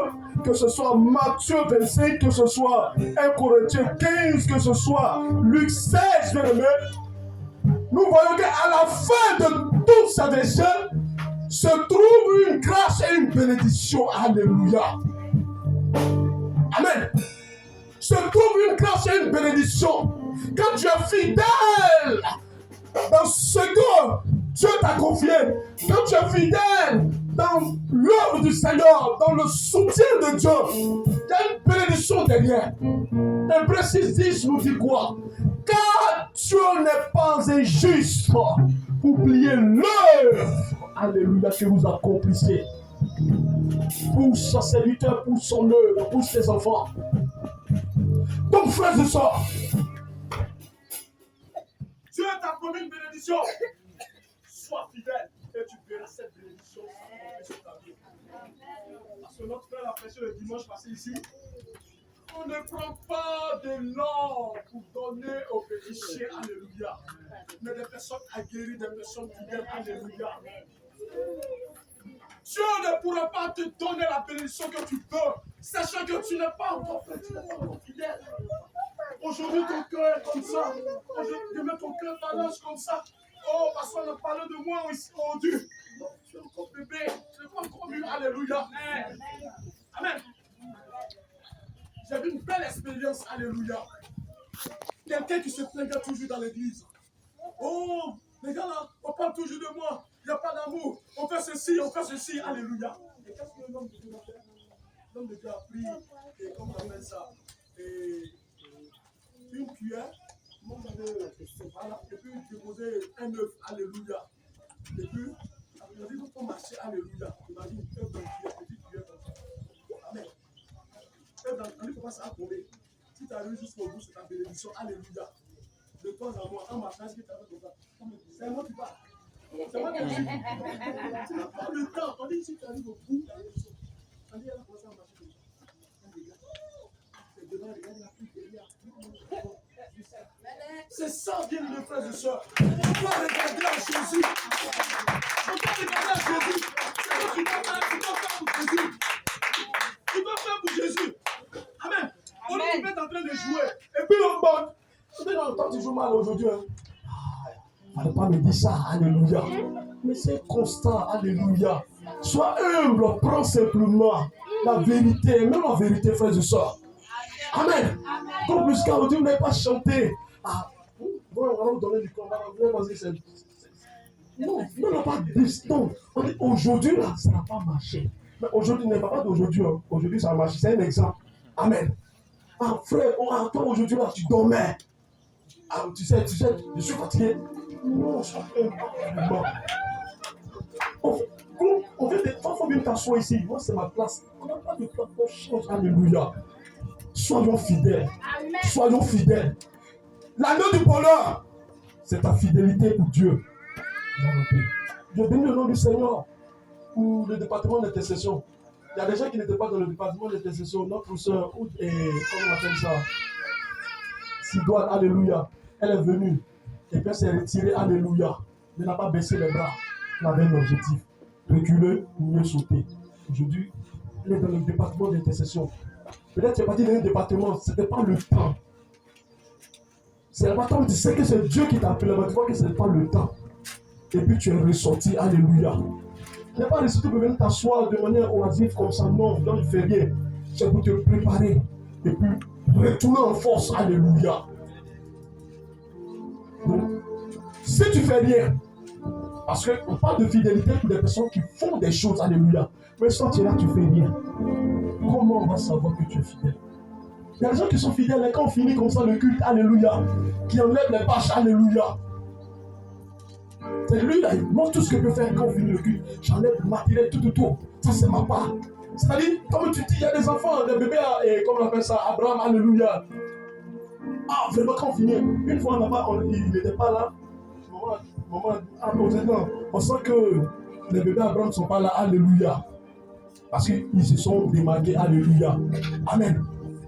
que ce soit Matthieu 25, que ce soit 1 Corinthiens 15, que ce soit Luc 16, bien-aimés, nous voyons qu'à la fin de tous ces versets se trouve une grâce et une bénédiction. Alléluia. Amen. Se trouve une grâce et une bénédiction. Quand tu es fidèle dans ce que Dieu t'a confié, quand tu es fidèle dans l'œuvre du Seigneur, dans le soutien de Dieu, il y a une bénédiction derrière. Hébreux 6:10 nous dit quoi? Car Dieu n'est pas injuste pour oublier l'œuvre, alléluia, que vous accomplissez pour sa serviteur, pour son œuvre, pour ses enfants. Donc, frères et sœurs, Dieu t'a promis une bénédiction. Sois fidèle et tu verras cette bénédiction sur ta vie. Parce que notre frère a prêché le dimanche passé ici. On ne prend pas de l'or pour donner aux péchés, alléluia. Mais des personnes aguerries, des personnes fidèles, alléluia. Dieu ne pourra pas te donner la bénédiction que tu veux, sachant que tu n'es pas encore fait, tu n'es pas encore fidèle. Aujourd'hui, ton cœur est comme ça. Demain, ton cœur balance comme ça. Oh, parce qu'on a parlé de moi aujourd'hui. Tu es encore bébé, tu n'es pas encore mûr, alléluia. Amen. J'ai vu une belle expérience, alléluia. Quelqu'un qui se plaignait toujours dans l'église. Oh, les gars là, on parle toujours de moi. Il n'y a pas d'amour. On fait ceci, alléluia. Et qu'est-ce que l'homme de Dieu a fait? L'homme de Dieu a pris, et comment on appelle ça, et une cuillère, voilà, et puis déposer un œuf, alléluia. Et puis, il a dit qu'il faut marcher, alléluia. Imagine, œuf dans une cuillère, petite cuillère comme ça. Amen. Œuf dans une cuillère, ça va tomber. Si tu arrives jusqu'au bout, c'est ta bénédiction, alléluia. De temps en temps, en marchant, ce que tu as fait comme ça, c'est moi qui parle. C'est moi qui dis. Tu n'as pas le temps. On dit si tu arrives au bout, on dit elle a commencé à marcher comme ça. C'est devant, regarde la pluie derrière. C'est ça, bien mes frères et sœurs. On doit regarder à Jésus. On doit regarder à Jésus. C'est ce que tu dois faire pour Jésus. Tu dois faire pour Jésus. Amen. On est en train de jouer. Et puis on bat. Quand tu joues mal aujourd'hui, il ne fallait pas me dire ça, alléluia. Mais c'est constant, alléluia. Sois humble, prends simplement la vérité, même la vérité, frères et sœurs. Amen. Comme jusqu'à aujourd'hui, vous n'avez pas chanté. Ah, on va nous donner du combat. Non, non, pas distant. Aujourd'hui, là, ça n'a pas marché. Mais aujourd'hui n'est pas d'aujourd'hui. Hein. Aujourd'hui, ça a marché. C'est un exemple. Amen. Ah, frère, toi, aujourd'hui, là, tu dormais. Ah, tu sais, je suis fatigué. Non, je suis pas. On fait des fois, il faut bien t'asseoir ici. Moi, c'est ma place. On n'a pas de place. On change. Alléluia. Soyons fidèles. Amen. Soyons fidèles. L'anneau du bonheur, c'est ta fidélité pour Dieu. Je bénis le nom du Seigneur pour le département d'intercession. Il y a des gens qui n'étaient pas dans le département d'intercession. Notre soeur, comment on appelle ça? Sidoine, alléluia. Elle est venue et puis elle s'est retirée, alléluia. Elle n'a pas baissé les bras. Elle avait un objectif. Reculer ou mieux sauter. Aujourd'hui, elle est dans le département d'intercession. Peut-être que tu es parti dans un département, ce n'était pas le temps. C'est le matin où tu sais que c'est Dieu qui t'a appelé, mais tu vois que ce n'est pas le temps. Et puis tu es ressorti, alléluia. Tu n'es pas ressorti pour venir t'asseoir de manière oisive comme ça, non, donc il ne fait rien. C'est pour te préparer et puis retourner en force, alléluia. Donc, si tu fais rien, parce qu'on parle de fidélité pour des personnes qui font des choses, alléluia. Mais si tu es là, tu fais rien. Comment on va savoir que tu es fidèle? Il y a des gens qui sont fidèles et quand on finit comme ça le culte, alléluia, qui enlèvent les bâches, alléluia. C'est lui là, il montre tout ce qu'il peut faire quand on finit le culte. J'enlève le matériel, tout. Ça, c'est ma part. C'est-à-dire, comme tu dis, il y a des enfants, des bébés, et comme on appelle ça, Abraham, alléluia. Ah, vraiment, quand on finit, une fois il n'était pas là. On sent que les bébés Abraham ne sont pas là, alléluia. Parce qu'ils se sont démarqués, alléluia. Amen.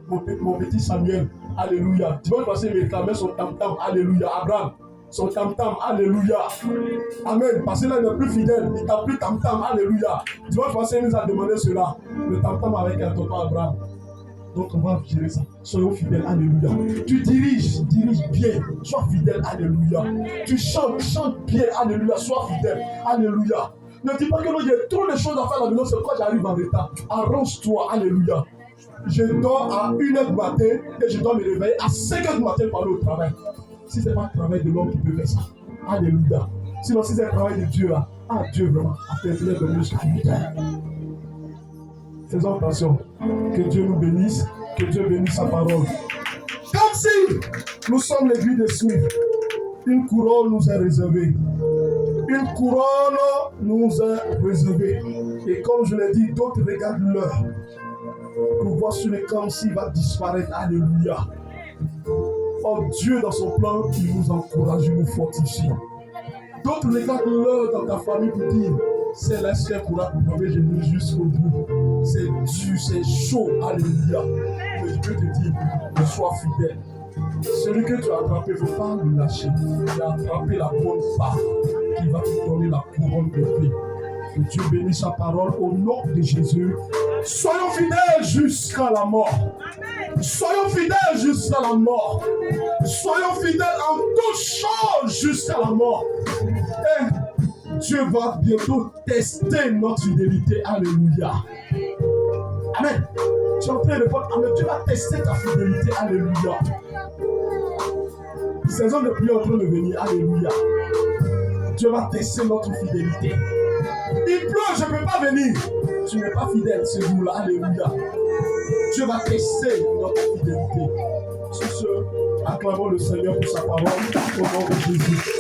Mon petit Samuel, alléluia. Tu vas passer mes réclamer son tam-tam, alléluia. Abraham, son tam-tam, alléluia. Amen. Parce que là, il n'est plus fidèle. Il t'a pris tam-tam, alléluia. Tu vas passer, il nous a demandé cela. Le tam-tam avec un tonton Abraham. Donc, on va gérer ça. Soyons fidèles, alléluia. Tu dirige bien. Sois fidèle, alléluia. Tu chante bien, alléluia. Sois fidèle, alléluia. Ne dis pas que non, il y a trop de choses à faire là-dedans, c'est pourquoi j'arrive en retard. Arrange-toi, alléluia. Je dors à 1h du matin et je dois me réveiller à 5h du matin pour aller au travail. Si ce n'est pas le travail de l'homme qui peut faire ça, alléluia. Sinon, si c'est le travail de Dieu, là, Dieu vraiment a fait plaisir de nous jusqu'à 8h. Faisons attention. Que Dieu nous bénisse, que Dieu bénisse sa parole. Comme si nous sommes l'église de Smith, une couronne nous est réservée. Une couronne nous est réservée. Et comme je l'ai dit, d'autres regardent l'heure pour voir sur le camp s'il va disparaître. Alléluia. Oh Dieu, dans son plan, il nous encourage, il nous fortifie. D'autres regardent l'heure dans ta famille pour dire c'est l'ancien courage pour trouver Jésus jusqu'au bout. C'est dur, c'est chaud. Alléluia. Mais je peux te dire, sois fidèle. Celui que tu as attrapé, il ne faut pas le lâcher. Tu as attrapé la bonne part qui va te donner la couronne de vie. Que Dieu bénisse sa parole au nom de Jésus. Soyons fidèles jusqu'à la mort. Soyons fidèles jusqu'à la mort. Soyons fidèles en toutes choses jusqu'à la mort. Et Dieu va bientôt tester notre fidélité. Alléluia. Amen. Tu es en train de voir, amen. Dieu va tester ta fidélité. Alléluia. Saison de prière en train de venir. Alléluia. Dieu va tester notre fidélité. Il pleut, je ne peux pas venir. Tu n'es pas fidèle ce jour-là. Alléluia. Dieu va tester notre fidélité. Sur ce, acclamons le Seigneur pour sa parole au nom de Jésus.